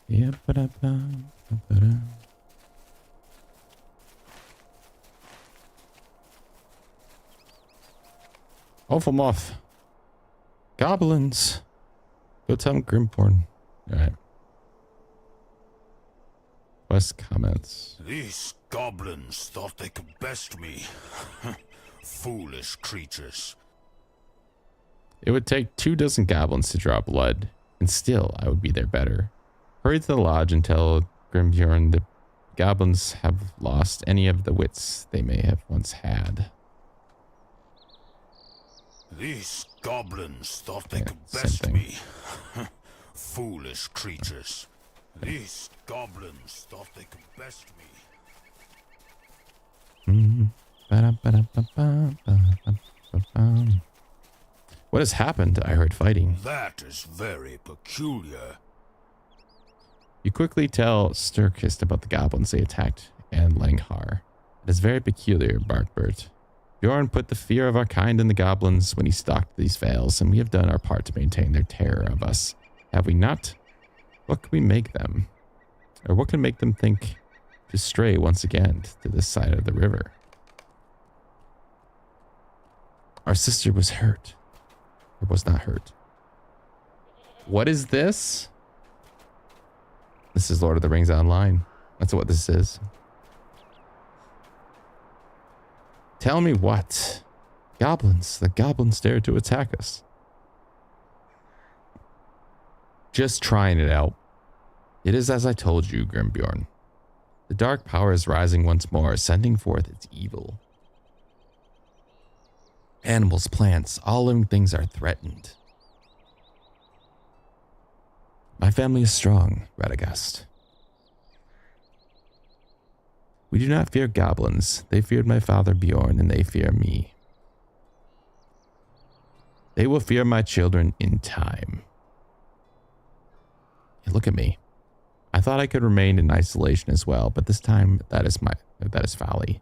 Yeah, Ophalmoth. Goblins. Go tell him Grimporn. Alright. Quest comments. These goblins thought they could best me. Foolish creatures. It would take 24 goblins to draw blood, and still I would be their better. Hurry to the lodge and tell Grimbjorn the goblins have lost any of the wits they may have once had. These goblins thought they Yeah, could same best thing. me. Foolish creatures. These goblins thought they could best me. What has happened? I heard fighting. That is very peculiar. You quickly tell Sturkist about the goblins they attacked and Langhar. It is very peculiar, Barkbert. Bjorn put the fear of our kind in the goblins when he stalked these vales, and we have done our part to maintain their terror of us. Have we not? What can we make them? Or what can make them think to stray once again to this side of the river? Our sister was hurt. Or was not hurt. What is this? This is Lord of the Rings Online. That's what this is. Tell me what? Goblins. The goblins dare to attack us. Just trying it out. It is as I told you, Grimbjorn. The dark power is rising once more, sending forth its evil. Animals, plants, all living things are threatened. My family is strong, Radagast. We do not fear goblins. They feared my father Bjorn, and they fear me. They will fear my children in time. Hey, look at me. I thought I could remain in isolation as well, but this time that is folly.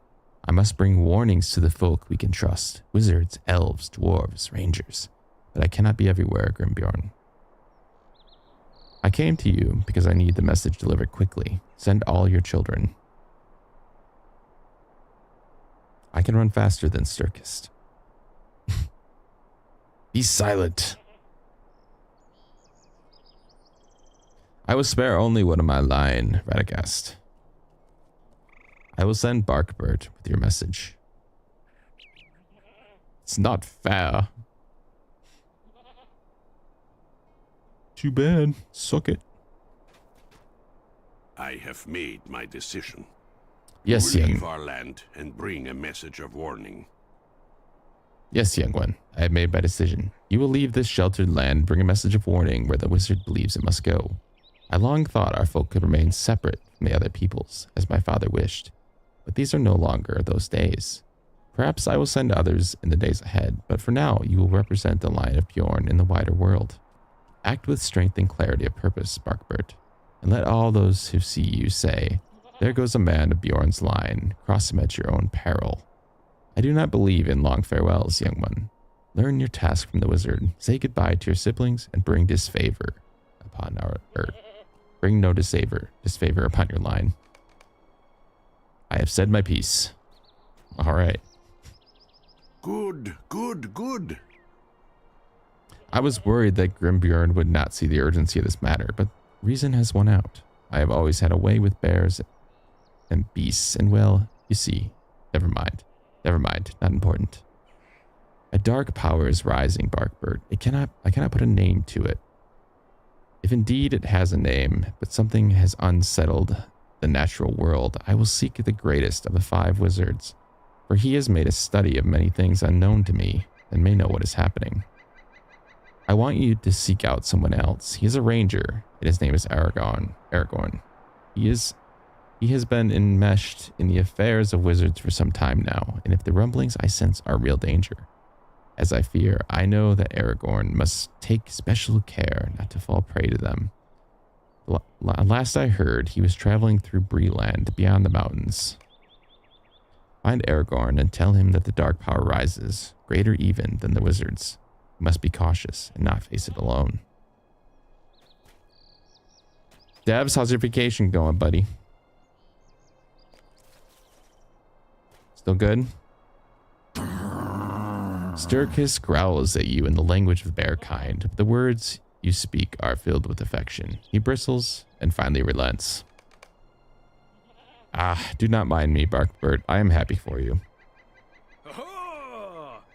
I must bring warnings to the folk we can trust. Wizards, elves, dwarves, rangers. But I cannot be everywhere, Grimbjorn. I came to you because I need the message delivered quickly. Send all your children. I can run faster than Sturkist. Be silent. I will spare only one of my line, Radagast. I will send Barkbert with your message. It's not fair. Too bad. Suck it. I have made my decision. Yes, We will young. leave our land and bring a message of warning. Yes, young one. I have made my decision. You will leave this sheltered land, bring a message of warning where the wizard believes it must go. I long thought our folk could remain separate from the other peoples, as my father wished. But these are no longer those days. Perhaps I will send others in the days ahead, but for now you will represent the line of Bjorn in the wider world. Act with strength and clarity of purpose, Barkbert, and let all those who see you say, there goes a man of Bjorn's line, cross him at your own peril. I do not believe in long farewells, young one. Learn your task from the wizard, say goodbye to your siblings, and bring disfavor upon bring no disfavor upon your line. I have said my piece. All right. Good, good, good. I was worried that Grimbjorn would not see the urgency of this matter, but reason has won out. I have always had a way with bears and beasts, and well, you see, never mind, not important. A dark power is rising, Barkbert. I cannot put a name to it. If indeed it has a name, but something has unsettled the natural world, I will seek the greatest of the 5 wizards, for he has made a study of many things unknown to me, and may know what is happening. I want you to seek out someone else. He is a ranger, and his name is Aragorn. He has been enmeshed in the affairs of wizards for some time now, and if the rumblings I sense are real danger, as I fear, I know that Aragorn must take special care not to fall prey to them. Last I heard, he was traveling through Breeland beyond the mountains. Find Aragorn and tell him that the dark power rises, greater even than the wizards. You must be cautious and not face it alone. Devs, how's your vacation going, buddy? Still good? Sturkis growls at you in the language of bear kind, but the words you speak are filled with affection. He bristles and finally relents. Ah, do not mind me, Barkbird. I am happy for you.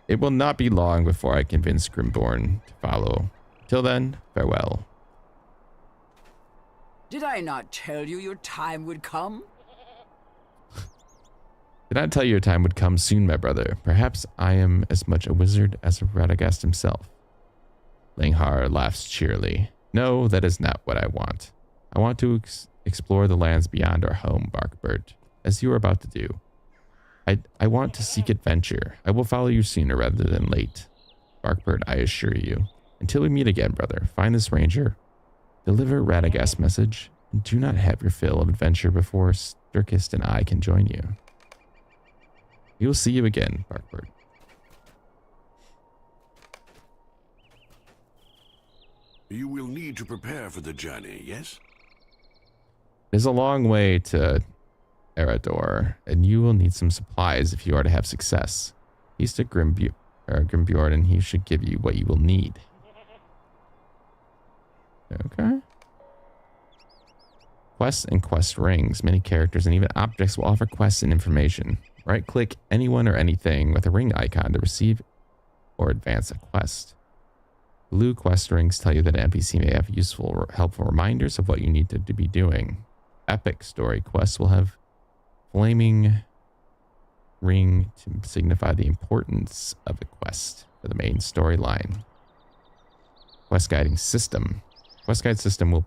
It will not be long before I convince Grimborn to follow. Till then, farewell. Did I not tell you your time would come? Did not tell you your time would come soon, my brother. Perhaps I am as much a wizard as Radagast himself. Langhar laughs cheerily. No, that is not what I want. I want to explore the lands beyond our home, Barkbird, as you are about to do. I want to seek adventure. I will follow you sooner rather than late. Barkbird, I assure you. Until we meet again, brother, find this ranger, deliver Radagast's message, and do not have your fill of adventure before Sturkist and I can join you. We will see you again, Barkbird. You will need to prepare for the journey, yes? It is a long way to Erador, and you will need some supplies if you are to have success. He's to Grimbjorn, and he should give you what you will need. Okay. Quests and quest rings. Many characters and even objects will offer quests and information. Right-click anyone or anything with a ring icon to receive or advance a quest. Blue quest rings tell you that an NPC may have useful or helpful reminders of what you need to be doing. Epic story quests will have flaming ring to signify the importance of a quest for the main storyline. Quest guiding system. Quest guide system will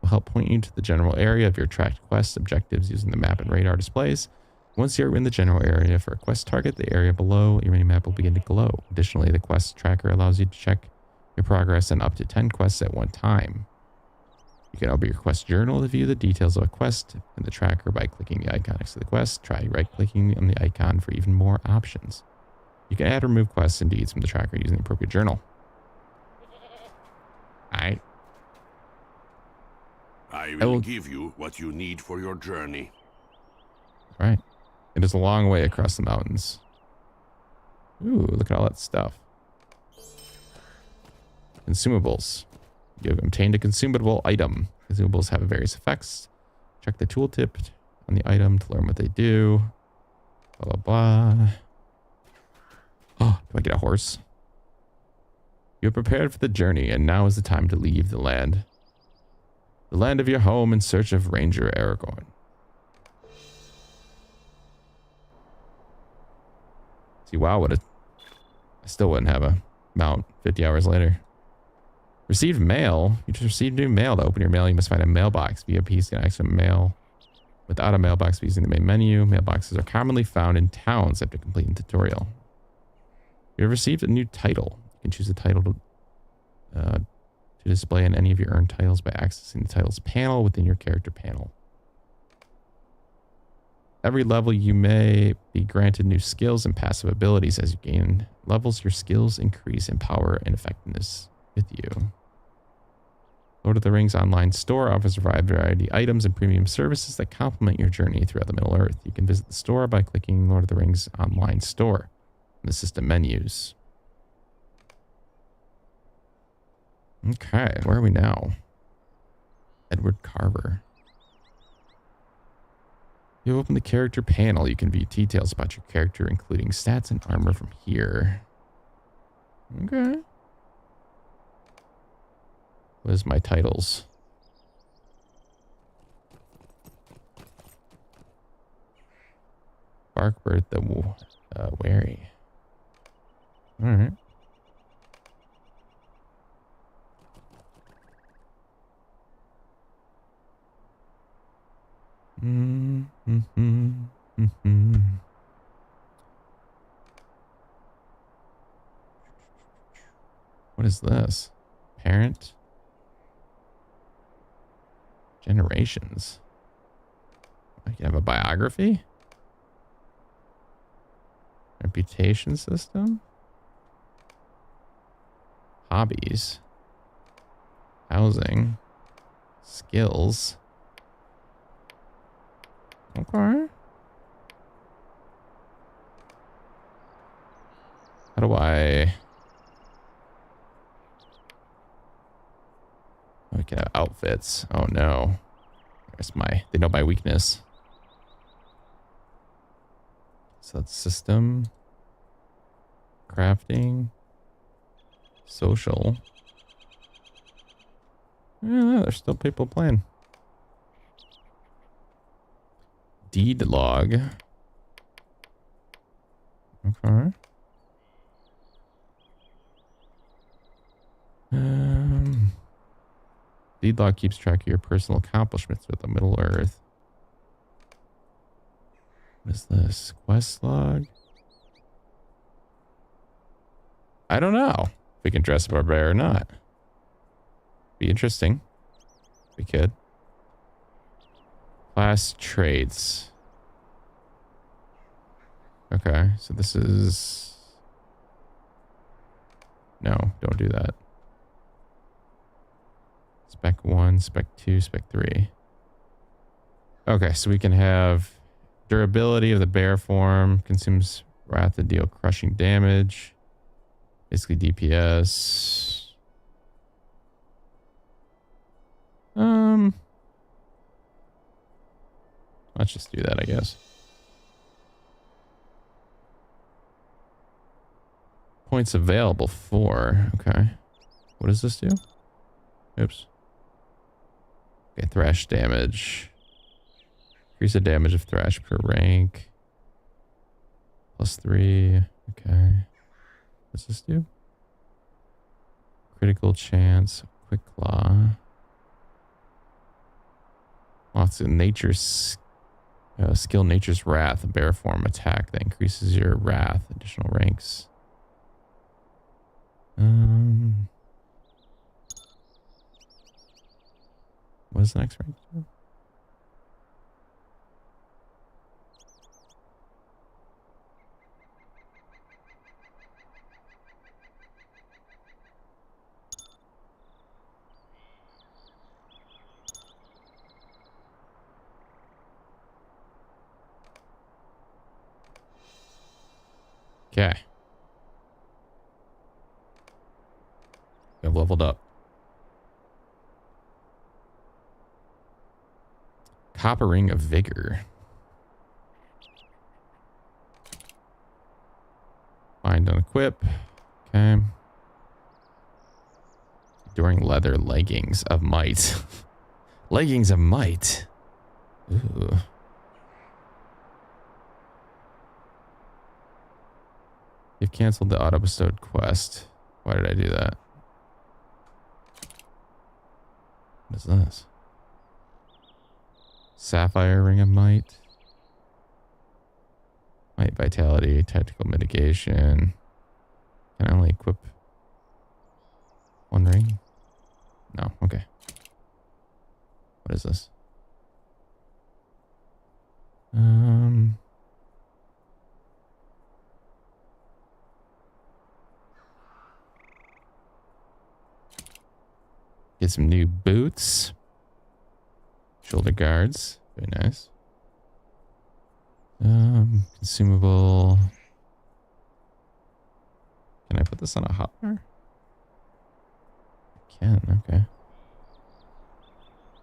help point you to the general area of your tracked quest objectives using the map and radar displays. Once you're in the general area for a quest target, the area below your mini-map will begin to glow. Additionally, the quest tracker allows you to check your progress on up to 10 quests at one time. You can open your quest journal to view the details of a quest in the tracker by clicking the icon next to the quest. Try right-clicking on the icon for even more options. You can add or remove quests and deeds from the tracker using the appropriate journal. Alright. I will give you what you need for your journey. Right. It is a long way across the mountains. Ooh, look at all that stuff. Consumables. You have obtained a consumable item. Consumables have various effects. Check the tooltip on the item to learn what they do. Blah, blah, blah. Oh, do I get a horse? You are prepared for the journey, and now is the time to leave the land. The land of your home in search of Ranger Aragorn. See, wow, I still wouldn't have a mount 50 hours later. Received mail. You just received new mail. To open your mail, you must find a mailbox. VIPs can access mail without a mailbox using the main menu. Mailboxes are commonly found in towns after completing the tutorial. You have received a new title. You can choose a title to display in any of your earned titles by accessing the titles panel within your character panel. Every level you may be granted new skills and passive abilities. As you gain levels, your skills increase in power and effectiveness with you. Lord of the Rings online store offers a variety of items and premium services that complement your journey throughout the Middle Earth. You can visit the store by clicking Lord of the Rings online store in the system menus. Okay, where are we now? Edward Carver. You open the character panel. You can view details about your character, including stats and armor from here. Okay. What is my titles? Barkbird the Wary. All right. What is this? Parent? Generations. I can have a biography? Reputation system? Hobbies? Housing? Skills? Okay. How do I... We can have outfits. Oh no. There's they know my weakness. So that's system, crafting, social. Yeah, there's still people playing. Deed log. Okay. Deed log keeps track of your personal accomplishments with the Middle Earth. What is this? Quest log? I don't know if we can dress up our bear or not. Be interesting. We could. Class traits. Okay, so this is... No, don't do that. Spec 1, Spec 2, Spec 3. Okay, so we can have durability of the bear form. Consumes wrath to deal crushing damage. Basically DPS. Let's just do that, I guess. Points available for. Okay. What does this do? Oops. Okay, thrash damage. Increase the damage of thrash per rank. +3. Okay. What does this do? Critical chance. Quick claw. Lots of nature's skill, nature's wrath, a bear form attack that increases your wrath. Additional ranks. What is the next rank? Okay. I've leveled up. Copper ring of vigor. Find on equip. Okay. During leather leggings of might. Leggings of might. Ooh. You've canceled the auto bestowed quest. Why did I do that? What is this? Sapphire ring of might. Might vitality, tactical mitigation. Can I only equip one ring? No, okay. What is this? Get some new boots. Shoulder guards. Very nice. Consumable. Can I put this on a hotbar? I can, okay.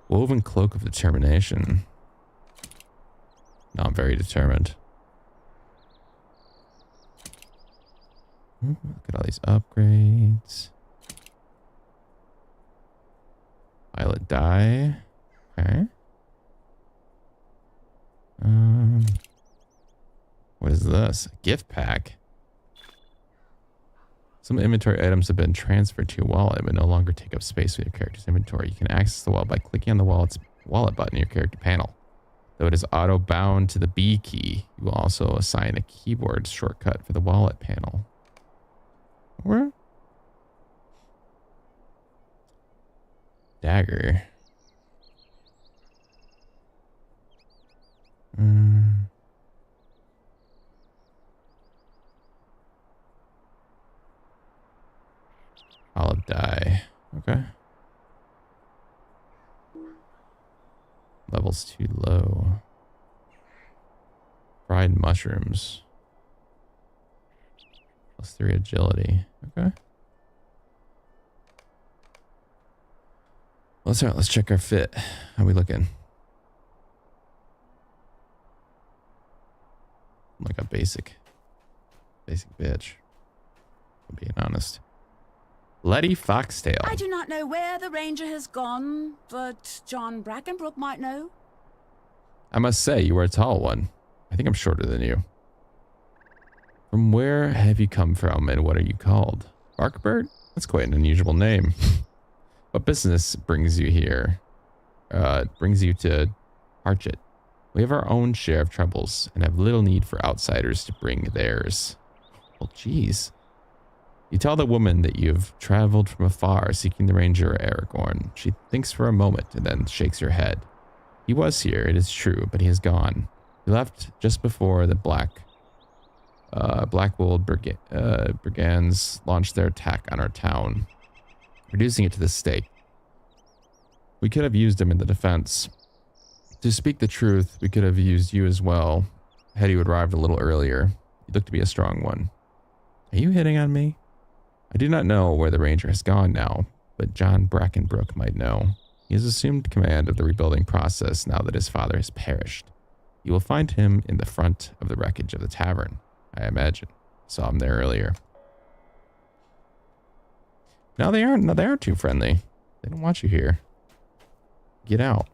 Woven cloak of determination. Not very determined. Ooh, look at all these upgrades. Violet dye. Okay. What is this? A gift pack. Some inventory items have been transferred to your wallet but no longer take up space with your character's inventory. You can access the wallet by clicking on the wallet button in your character panel. Though it is auto bound to the B key, you will also assign a keyboard shortcut for the wallet panel. Where? Dagger. Olive dye. Okay. Level's too low. Fried mushrooms. +3 agility. Okay. Well, that's all right. Let's check our fit. How we looking? I'm like a basic bitch. I'm being honest. Letty Foxtail. I do not know where the ranger has gone, but John Brackenbrook might know. I must say, you are a tall one. I think I'm shorter than you. From where have you come from, and what are you called? Barkbird? That's quite an unusual name. What business brings you here? Brings you to Archet. We have our own share of troubles, and have little need for outsiders to bring theirs. Well, geez. You tell the woman that you've traveled from afar seeking the ranger Aragorn. She thinks for a moment and then shakes her head. He was here, it is true, but he is gone. He left just before the Blackwold Brigands launched their attack on our town, reducing it to the stake. We could have used him in the defense. To speak the truth, we could have used you as well, had you arrived a little earlier. You look to be a strong one. Are you hitting on me? I do not know where the ranger has gone now, but John Brackenbrook might know. He has assumed command of the rebuilding process now that his father has perished. You will find him in the front of the wreckage of the tavern, I imagine. Saw him there earlier. No, they aren't too friendly. They don't want you here. Get out.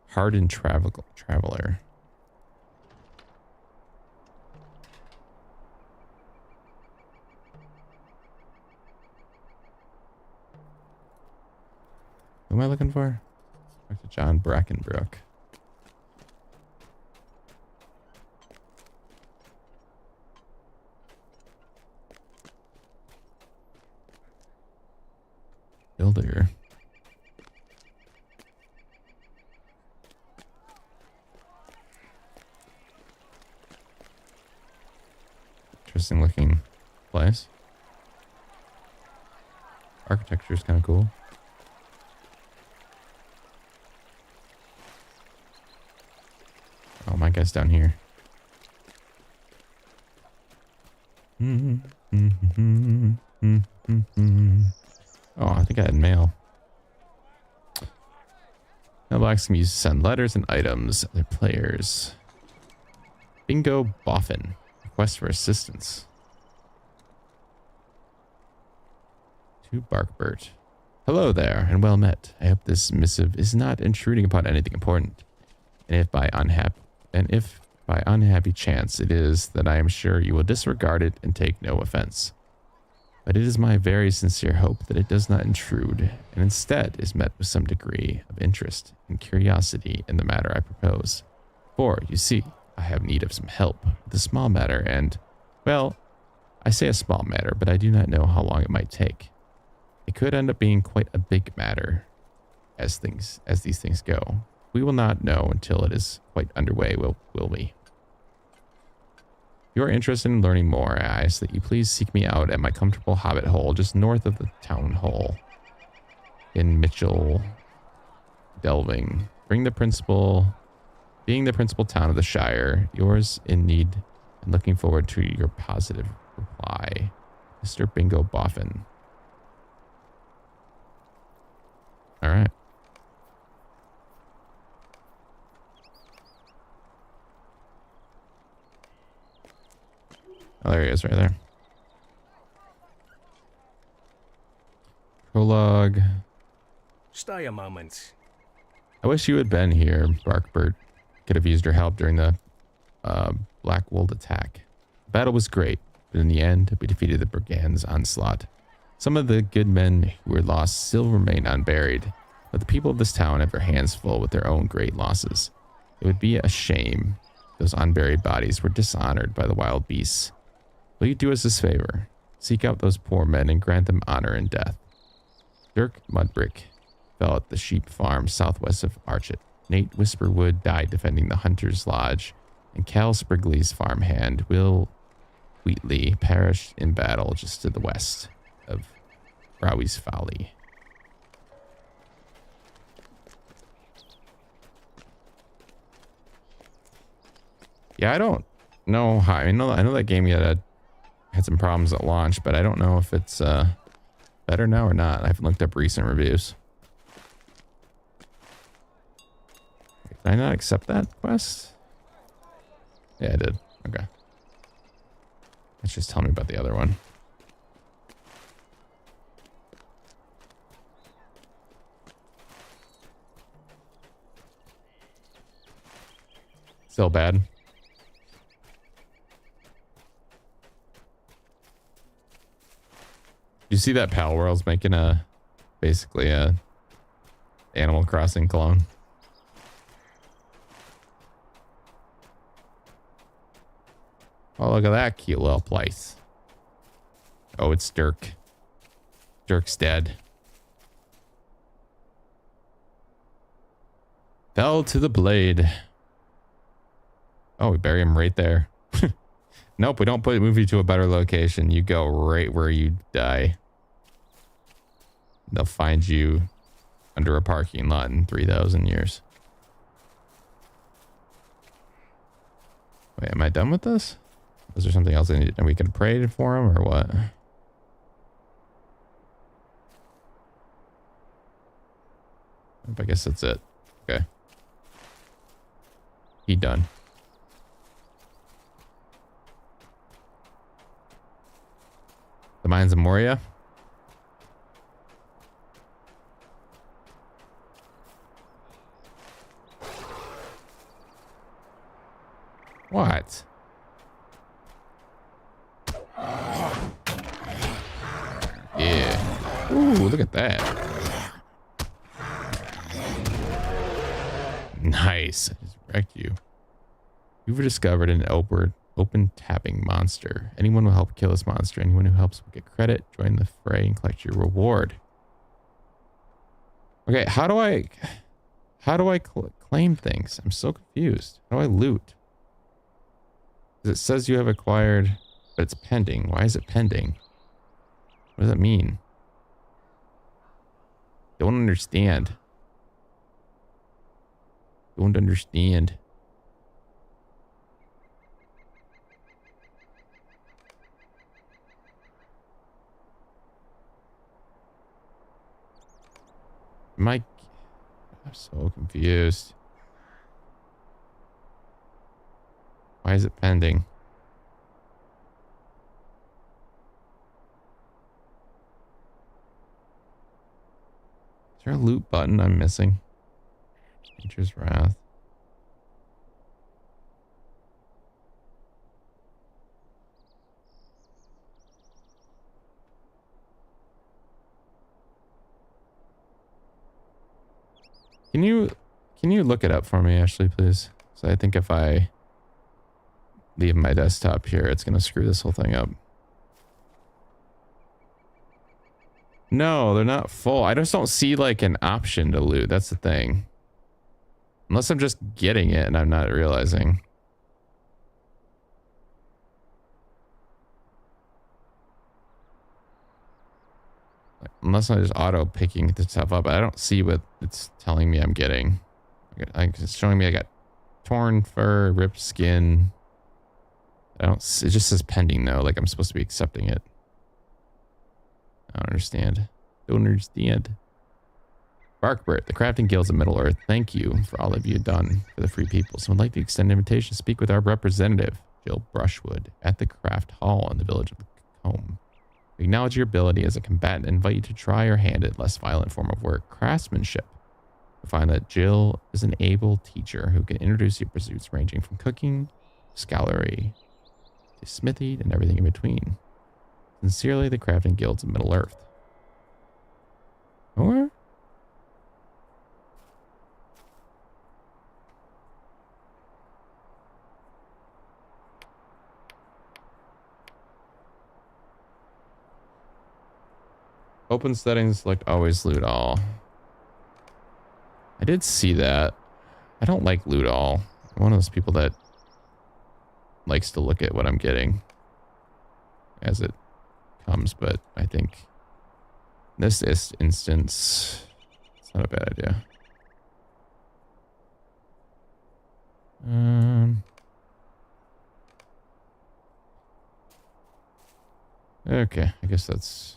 Hardened traveler. Who am I looking for? Dr. John Brackenbrook. Builder. Interesting looking place. Architecture is kind of cool. Oh, my guy's down here. Oh, I think I had mail. Mailbox can be used to send letters and items to other players. Bingo Boffin. Request for assistance. To Barkbert. Hello there, and well met. I hope this missive is not intruding upon anything important. And if by unhappy chance it is, then I am sure you will disregard it and take no offense. But it is my very sincere hope that it does not intrude, and instead is met with some degree of interest and curiosity in the matter I propose. For, you see, I have need of some help with a small matter, and, well, I say a small matter, but I do not know how long it might take. It could end up being quite a big matter, as these things go. We will not know until it is quite underway, will we? If you are interested in learning more, I ask that you please seek me out at my comfortable hobbit hole just north of the town hall in Mitchell Delving. Being the principal town of the Shire, yours in need and looking forward to your positive reply. Mr. Bingo Boffin. All right. Oh, there he is right there. Prologue. Stay a moment. I wish you had been here, Barkbert. Could have used your help during the Blackwold attack. The battle was great, but in the end, we defeated the Brigands' onslaught. Some of the good men who were lost still remain unburied, but the people of this town have their hands full with their own great losses. It would be a shame if those unburied bodies were dishonored by the wild beasts. Will you do us this favor? Seek out those poor men and grant them honor in death. Dirk Mudbrick fell at the sheep farm southwest of Archet. Nate Whisperwood died defending the Hunter's Lodge, and Cal Sprigley's farmhand, Will Wheatley, perished in battle just to the west of Rowie's Folly. Yeah, I don't know how. I know that game had some problems at launch, but I don't know if it's better now or not. I haven't looked up recent reviews. Did I not accept that quest? Yeah, I did. Okay. Let's just tell me about the other one. Still bad. You see that Pal World's making basically a Animal Crossing clone. Oh, look at that cute little place. Oh, it's Dirk. Dirk's dead. Fell to the blade. Oh, we bury him right there. Nope, we don't move you to a better location. You go right where you die. They'll find you under a parking lot in 3,000 years. Wait, am I done with this? Is there something else I need? Are we can pray for him or what? I guess that's it. Okay. He done. The Mines of Moria. What? Yeah. Ooh, look at that. Nice. I just wrecked you. You've discovered an open tapping monster. Anyone will help kill this monster. Anyone who helps will get credit. Join the fray and collect your reward. Okay, how do I claim things? I'm so confused. How do I loot? It says you have acquired, but it's pending. Why is it pending? What does that mean? Don't understand. Don't understand. I'm so confused. Why is it pending? Is there a loot button I'm missing? Nature's Wrath. Can you look it up for me, Ashley, please? So I think if I leave my desktop here, it's gonna screw this whole thing up. No, they're not full. I just don't see like an option to loot. That's the thing. Unless I'm just getting it and I'm not realizing. Unless I'm just auto picking the stuff up. I don't see what it's telling me I'm getting. It's showing me I got torn fur, ripped skin. It just says pending though, like I'm supposed to be accepting it. I don't understand. Don't understand. Barkbert, the crafting guilds of Middle Earth, thank you for all of you done for the free people. So I'd like to extend an invitation to speak with our representative, Jill Brushwood, at the craft hall in the village of Combe. We acknowledge your ability as a combatant and invite you to try your hand at less violent form of work, craftsmanship. We find that Jill is an able teacher who can introduce you to pursuits ranging from cooking, scullery, to smithy, and everything in between. Sincerely, the crafting guilds of Middle Earth. Or? Open settings, select always loot all. I did see that. I don't like loot all. I'm one of those people that likes to look at what I'm getting as it comes, but I think in this instance, it's not a bad idea. Okay, I guess that's...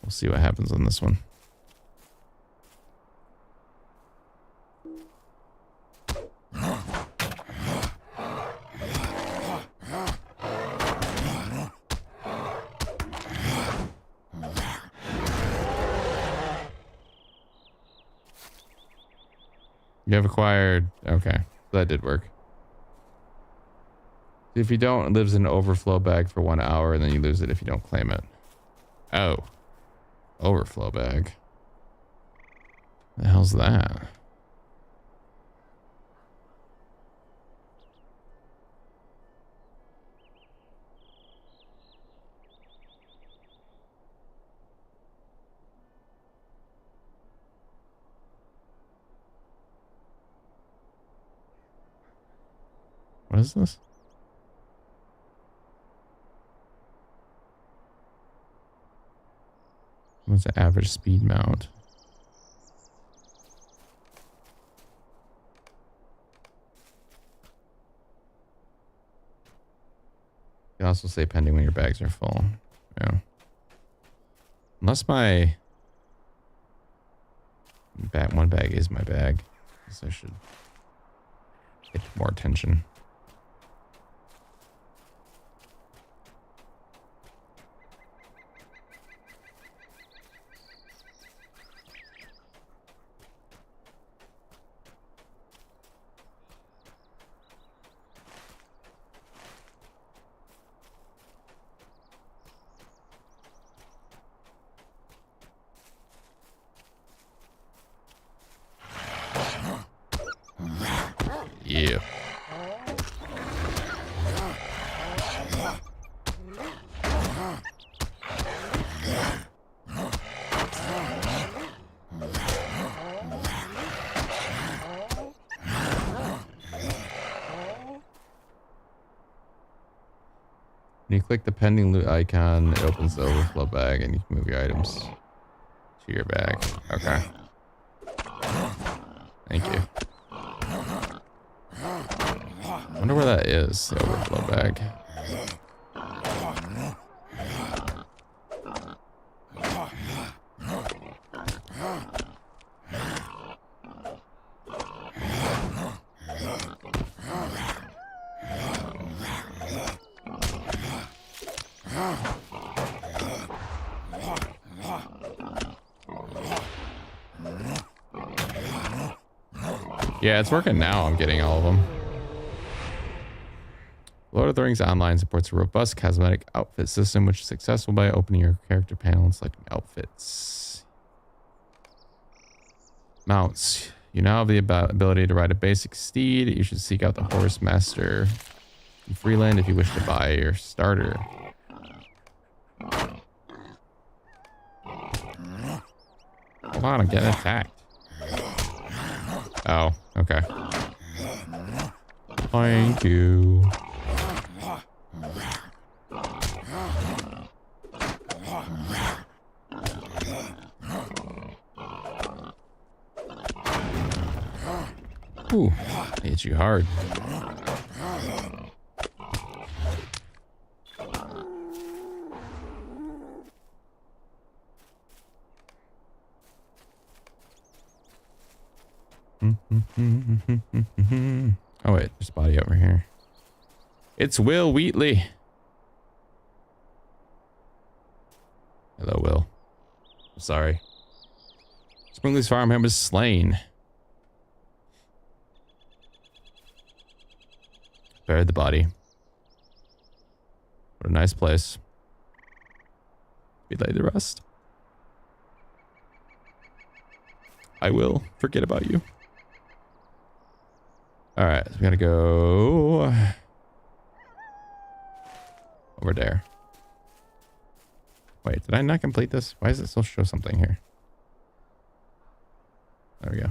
We'll see what happens on this one. You have acquired. Okay, that did work. If you don't, it lives in an overflow bag for 1 hour, and then you lose it if you don't claim it. Oh, overflow bag. The hell's that? What is this? What's the average speed mount? You can also say pending when your bags are full. Yeah. Unless my one bag is my bag. So I should pay more attention. Yeah. When you click the pending loot icon, it opens the overflow bag and you can move your items to your bag. Okay. Thank you. I wonder where that is, the overflow bag. Yeah, it's working now. I'm getting all of them. Lord of the Rings Online supports a robust cosmetic outfit system, which is accessible by opening your character panel and selecting outfits. Mounts. You now have the ability to ride a basic steed. You should seek out the Horse Master in Freeland if you wish to buy your starter. Come on, I'm getting attacked. Oh, okay. Thank you. Ooh, I hit you hard. Oh wait, there's a body over here. It's Will Wheatley. Hello, Will. I'm sorry. Springley's farmhand was slain. Buried the body. What a nice place. We lay the rest. I will forget about you. All right, so we gotta go over there. Wait, did I not complete this? Why does it still show something here? There we go.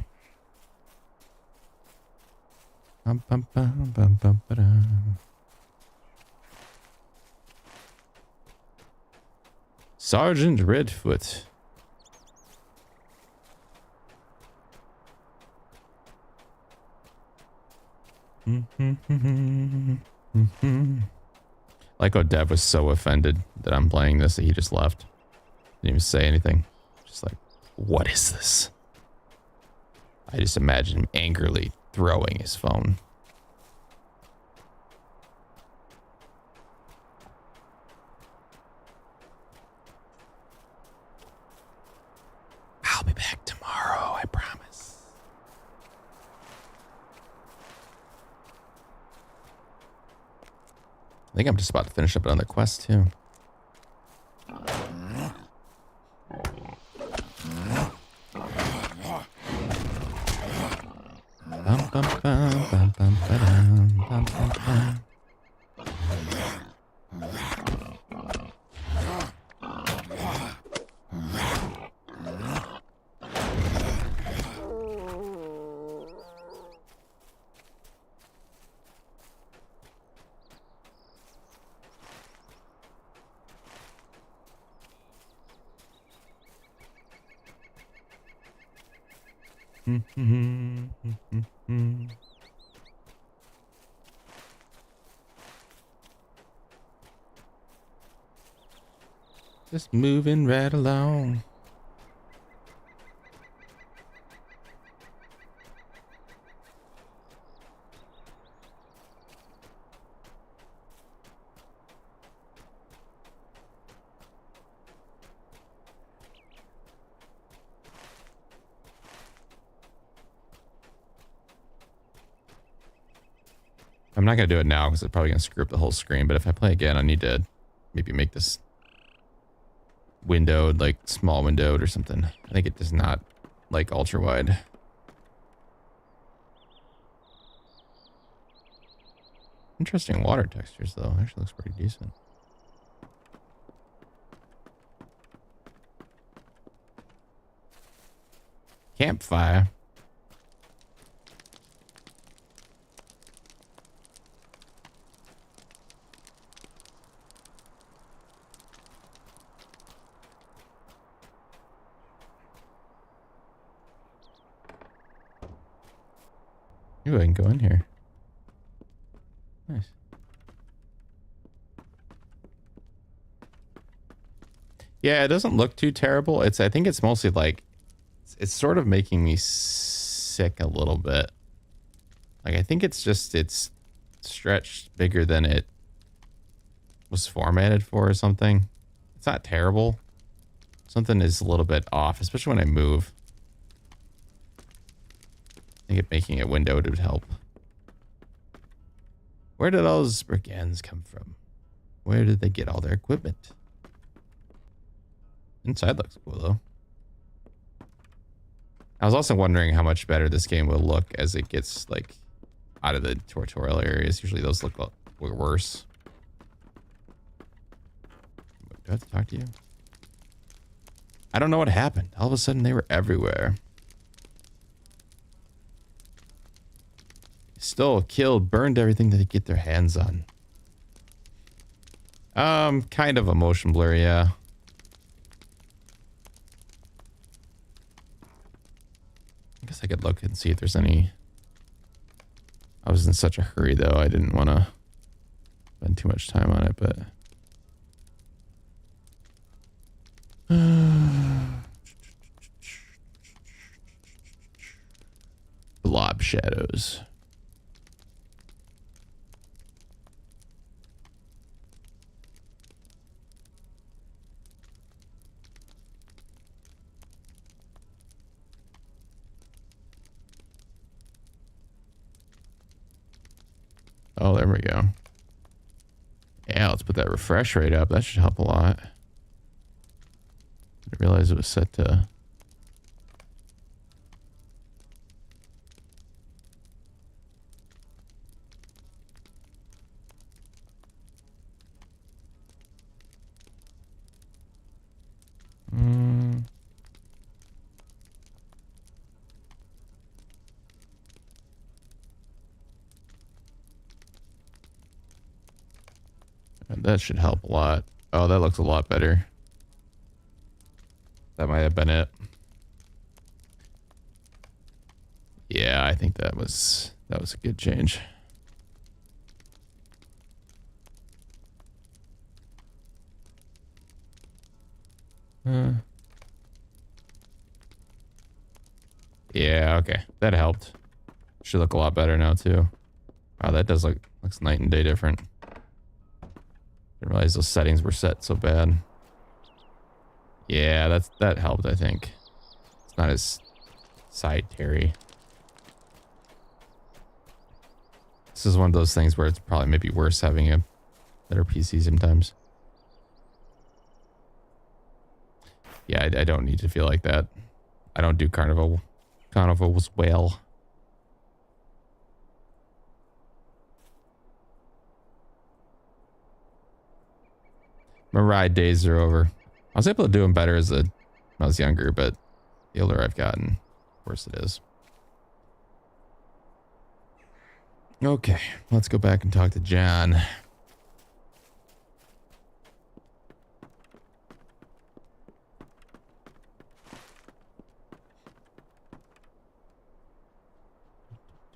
Sergeant Redfoot. Like Dev was so offended that I'm playing this that he just left. Didn't even say anything. Just like, what is this? I just imagine him angrily throwing his phone. I'll be back tomorrow, I promise. I think I'm just about to finish up another quest too. Bum, bum, bum, bum, bum, ba-dum, bum, bum, bum. Just moving right along. I'm not going to do it now because it's probably going to screw up the whole screen. But if I play again, I need to maybe make this windowed, like small windowed or something. I think it does not like ultra wide. Interesting water textures though. Actually looks pretty decent. Campfire. Ooh, I can go in here. Nice. Yeah, it doesn't look too terrible. I think it's mostly like, it's sort of making me sick a little bit. Like, I think it's stretched bigger than it was formatted for or something. It's not terrible. Something is a little bit off, especially when I move. I think making it windowed would help. Where did all those brigands come from? Where did they get all their equipment? Inside looks cool though. I was also wondering how much better this game will look as it gets like out of the tutorial areas. Usually those look worse. Do I have to talk to you? I don't know what happened. All of a sudden they were everywhere. Stole, killed, burned everything that they get their hands on. Kind of a motion blur, yeah. I guess I could look and see if there's any. I was in such a hurry though, I didn't want to spend too much time on it, but blob shadows. Oh, there we go. Yeah, let's put that refresh rate up. That should help a lot. I didn't realize it was set to. That should help a lot. Oh, that looks a lot better. That might have been it. Yeah, I think that was a good change. Yeah, okay. That helped. Should look a lot better now too. Wow, that does looks night and day different. Didn't realize those settings were set so bad. Yeah, that helped, I think. It's not as side-terry. This is one of those things where it's probably maybe worse having a better PC sometimes. Yeah, I don't need to feel like that. I don't do carnivals well. My ride days are over. I was able to do them better when I was younger, but the older I've gotten, worse it is. Okay, let's go back and talk to John.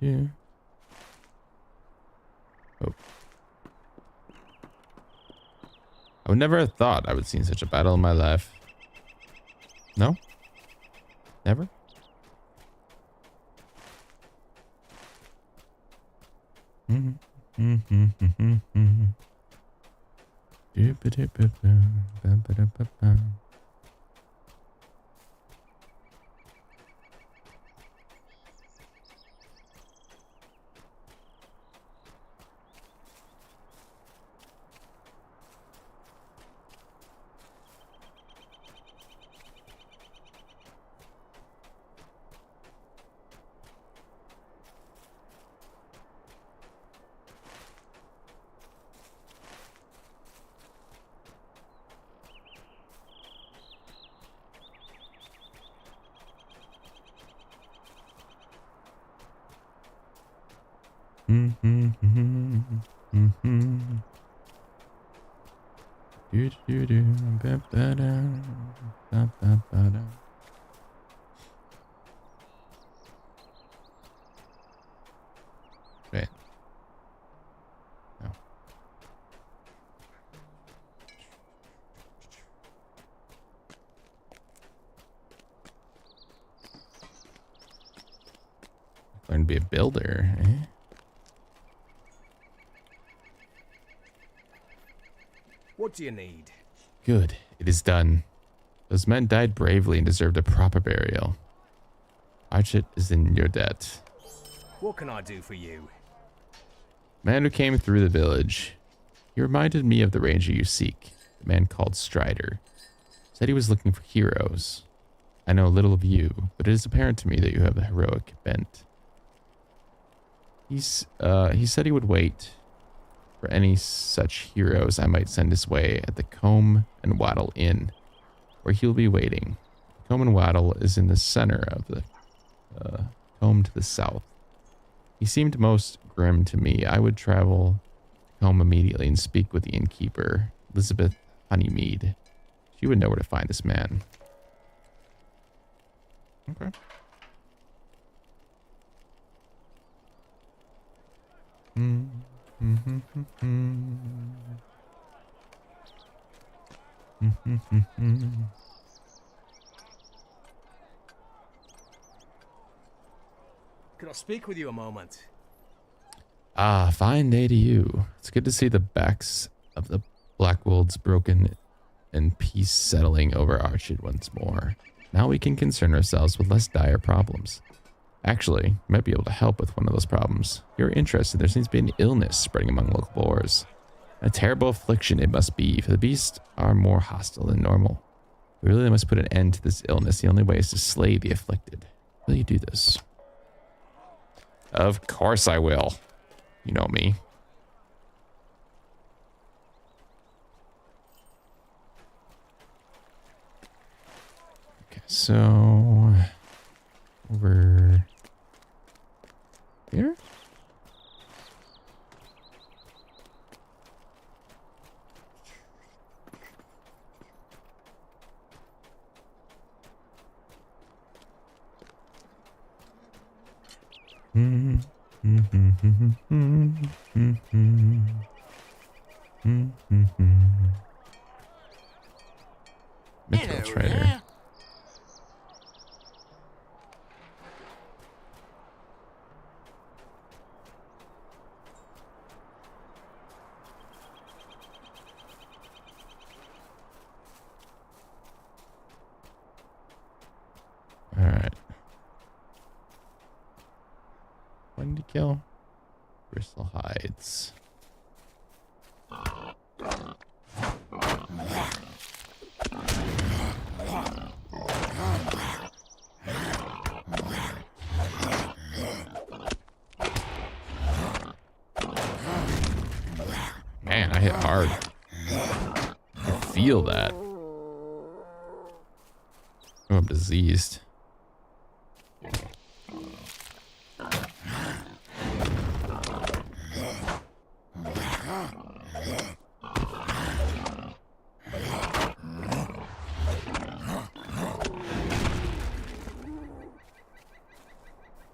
Yeah. Oh. I would never have thought I would see such a battle in my life. No? Never? Right. No. Learn to be a builder, eh? What do you need? Good. It is done. Those men died bravely and deserved a proper burial. Archit is in your debt. What can I do for you? Man who came through the village. He reminded me of the ranger you seek, the man called Strider. Said he was looking for heroes. I know little of you, but it is apparent to me that you have a heroic bent. He said he would wait for any such heroes I might send his way at the Comb and Wattle Inn, where he'll be waiting. Comb and Wattle is in the center of the Comb to the south. He seemed most grim to me. I would travel home immediately and speak with the innkeeper, Elizabeth Honeymead. She would know where to find this man. Okay. Could I speak with you a moment? Ah, fine day to you. It's good to see the backs of the Blackwolds broken and peace settling over Archid once more. Now we can concern ourselves with less dire problems. Actually, we might be able to help with one of those problems. If you're interested, there seems to be an illness spreading among local boars. A terrible affliction it must be, for the beasts are more hostile than normal. We really must put an end to this illness. The only way is to slay the afflicted. Will you do this? Of course I will. You know me. Okay, so over here. Mythical trader. All right. When to kill? Bristle hides. Man, I hit hard. I feel that. Oh, I'm diseased.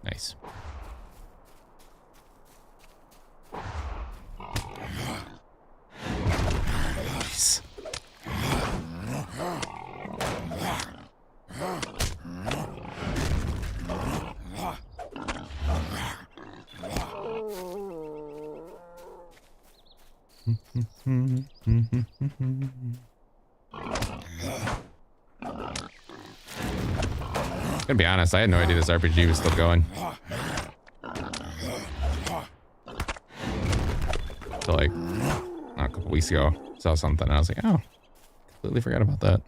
Nice. Nice. Gonna be honest, I had no idea this RPG was still going. So like a couple weeks ago, saw something and I was like, oh, completely forgot about that.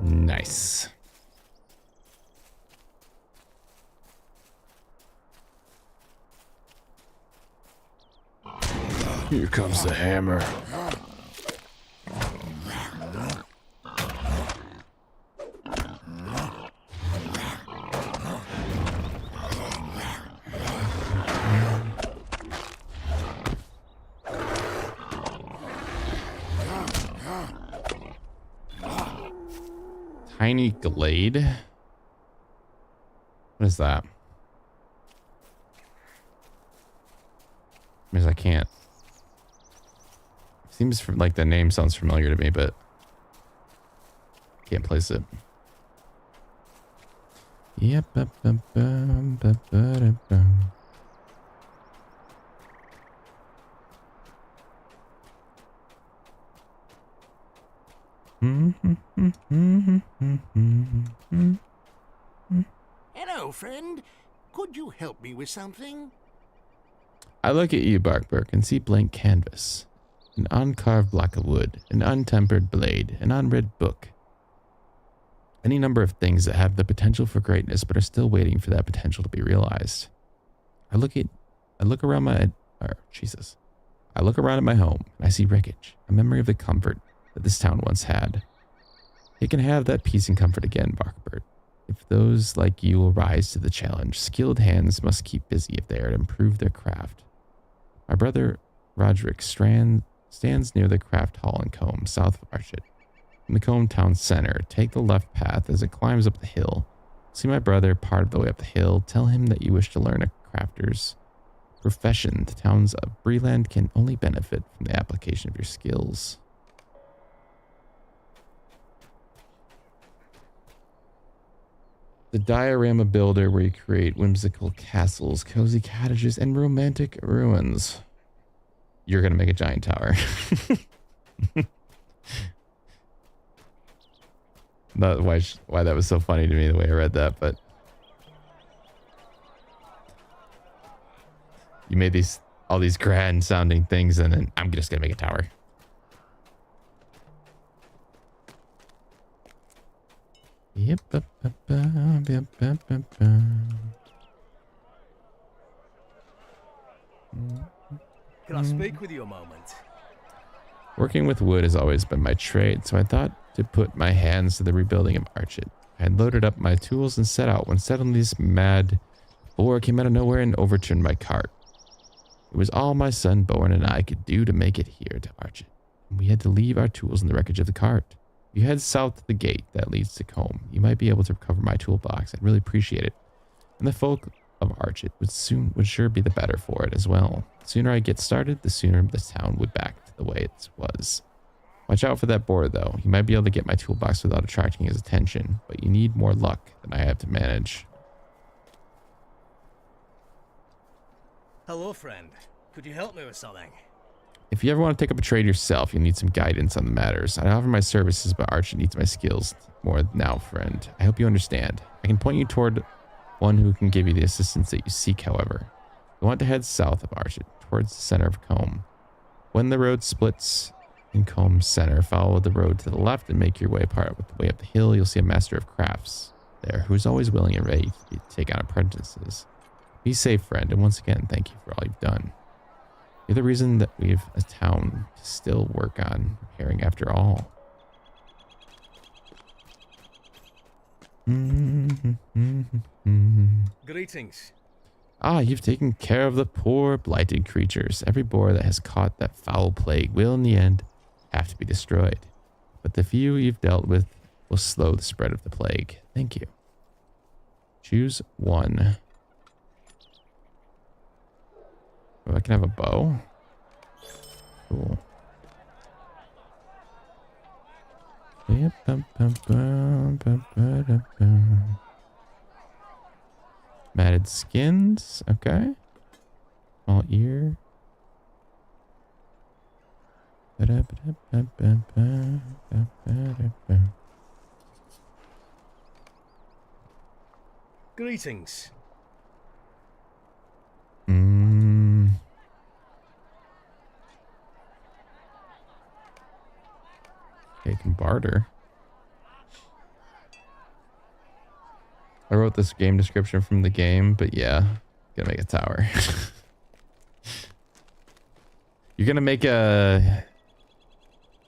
Nice. Here comes the hammer. Tiny glade? What is that? Because I can't. Seems like the name sounds familiar to me, but can't place it. Yep. Hello, friend. Could you help me with something? I look at you, Barkberg, and see blank canvas. An uncarved block of wood, an untempered blade, an unread book. Any number of things that have the potential for greatness but are still waiting for that potential to be realized. I look around at my home and I see wreckage, a memory of the comfort that this town once had. It can have that peace and comfort again, Barkbert. If those like you will rise to the challenge, skilled hands must keep busy if they are to improve their craft. My brother Roderick stands near the craft hall in Combe, south of Archet. In the Combe town center, take the left path as it climbs up the hill. See my brother part of the way up the hill. Tell him that you wish to learn a crafter's profession. The towns of Breland can only benefit from the application of your skills. The diorama builder, where you create whimsical castles, cozy cottages, and romantic ruins. You're gonna make a giant tower. Not why that was so funny to me the way I read that, but you made all these grand sounding things, and then I'm just gonna make a tower. Yep. Can I speak with you a moment? Working with wood has always been my trade, so I thought to put my hands to the rebuilding of Archit. I had loaded up my tools and set out when suddenly this mad boar came out of nowhere and overturned my cart. It was all my son Bowen and I could do to make it here to Archit. We had to leave our tools in the wreckage of the cart. If you head south to the gate that leads to Combe, you might be able to recover my toolbox. I'd really appreciate it. And the folk of Archit would sure be the better for it as well. The sooner I get started, the sooner the town would back to the way it was. Watch out for that boar, though. He might be able to get my toolbox without attracting his attention, but you need more luck than I have to manage. Hello, friend. Could you help me with something? If you ever want to take up a trade yourself, you'll need some guidance on the matters. I offer my services, but Archit needs my skills more now, friend. I hope you understand. I can point you toward one who can give you the assistance that you seek, however. You want to head south of Archit, towards the center of Combe. When the road splits in Combe Center, follow the road to the left and make your way up the hill. You'll see a master of crafts there who is always willing and ready to take on apprentices. Be safe, friend, and once again, thank you for all you've done. You're the reason that we have a town to still work on repairing after all. Greetings. Ah, you've taken care of the poor, blighted creatures. Every boar that has caught that foul plague will, in the end, have to be destroyed. But the few you've dealt with will slow the spread of the plague. Thank you. Choose one. Oh, I can have a bow. Cool. Matted skins. Okay. Small ear. Greetings. Okay, can barter. I wrote this game description from the game, but yeah, gonna make a tower. You're gonna make a...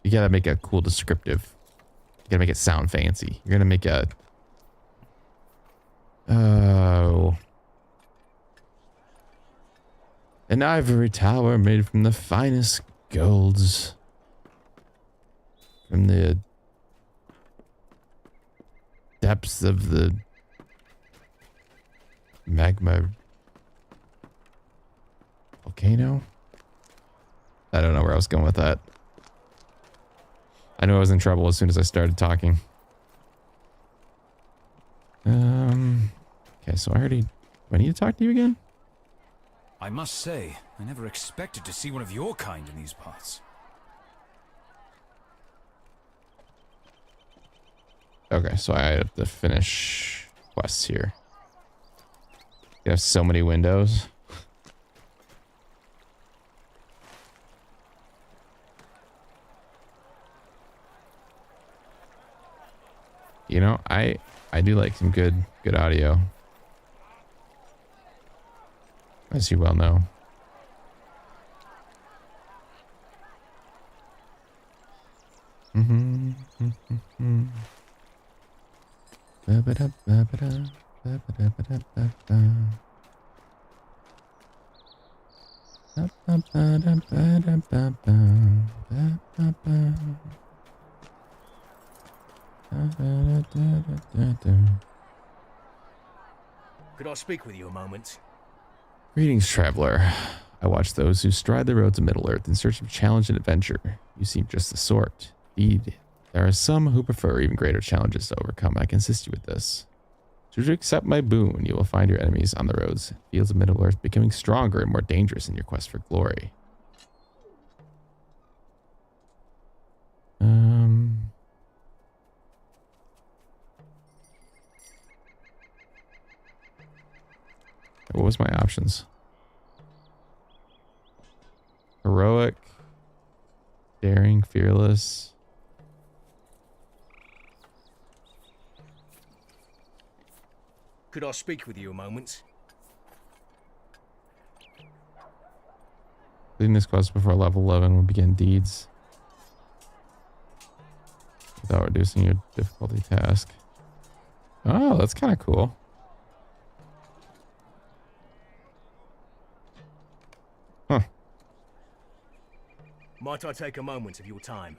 You gotta make a cool descriptive. You gotta make it sound fancy. You're gonna make a... Oh... An ivory tower made from the finest golds. From the depths of the magma volcano. I don't know where I was going with that. I knew I was in trouble as soon as I started talking. Okay, so do I need to talk to you again? I must say, I never expected to see one of your kind in these parts. Okay, so I have to finish quests here. You have so many windows. You know, I do like some good audio. As you well know. Could I speak with you a moment? Greetings, traveler. I watch those who stride the roads of Middle-earth in search of challenge and adventure. You seem just the sort. Indeed, there are some who prefer even greater challenges to overcome. I can assist you with this. Should you accept my boon, you will find your enemies on the roads, fields of Middle-earth becoming stronger and more dangerous in your quest for glory. What was my options? Heroic, daring, fearless. Could I speak with you a moment? Leading this quest before level 11 will begin deeds. without reducing your difficulty task. Oh, that's kind of cool. Huh. Might I take a moment of your time?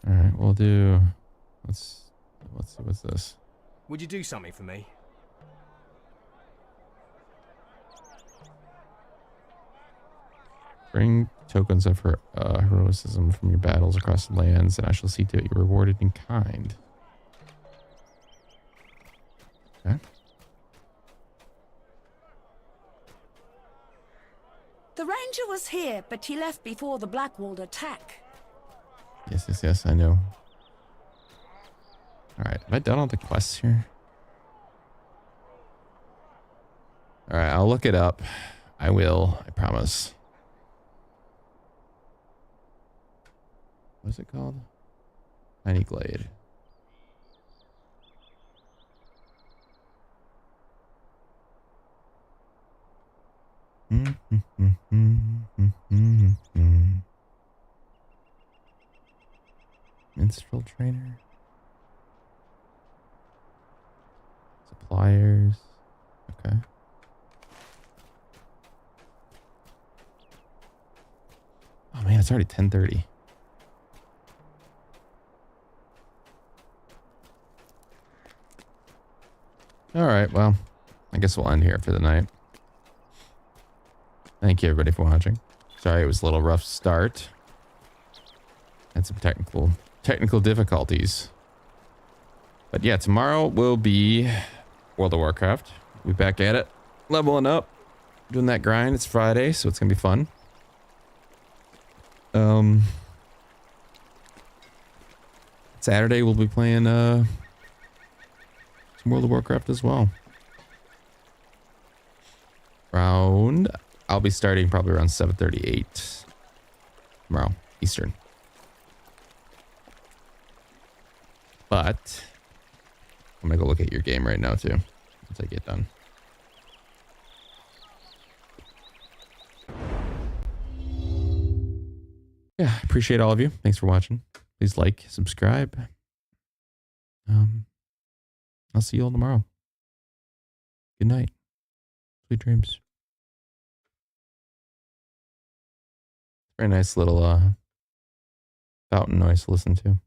All right, we'll do. Let's see. What's this? Would you do something for me? Bring tokens of her heroism from your battles across the lands, and I shall see to it you're rewarded in kind. Okay. The ranger was here, but he left before the Blackwall attack. Yes, I know. Alright, have I done all the quests here? Alright, I'll look it up. I will, I promise. What's it called? Tiny Glade. Minstrel trainer. Suppliers. Okay. Oh man, it's already 10:30. All right, well, I guess we'll end here for the night. Thank you everybody for watching. Sorry it was a little rough start. Had some technical difficulties. But yeah, tomorrow will be World of Warcraft. We'll be back at it, leveling up, doing that grind. It's Friday, so it's gonna be fun. Saturday we'll be playing some World of Warcraft as well. I'll be starting probably around 7:38 tomorrow Eastern. But I'm gonna go look at your game right now too once I get done. Yeah, I appreciate all of you. Thanks for watching. Please like, subscribe. I'll see you all tomorrow. Good night. Sweet dreams. Very nice little fountain noise to listen to.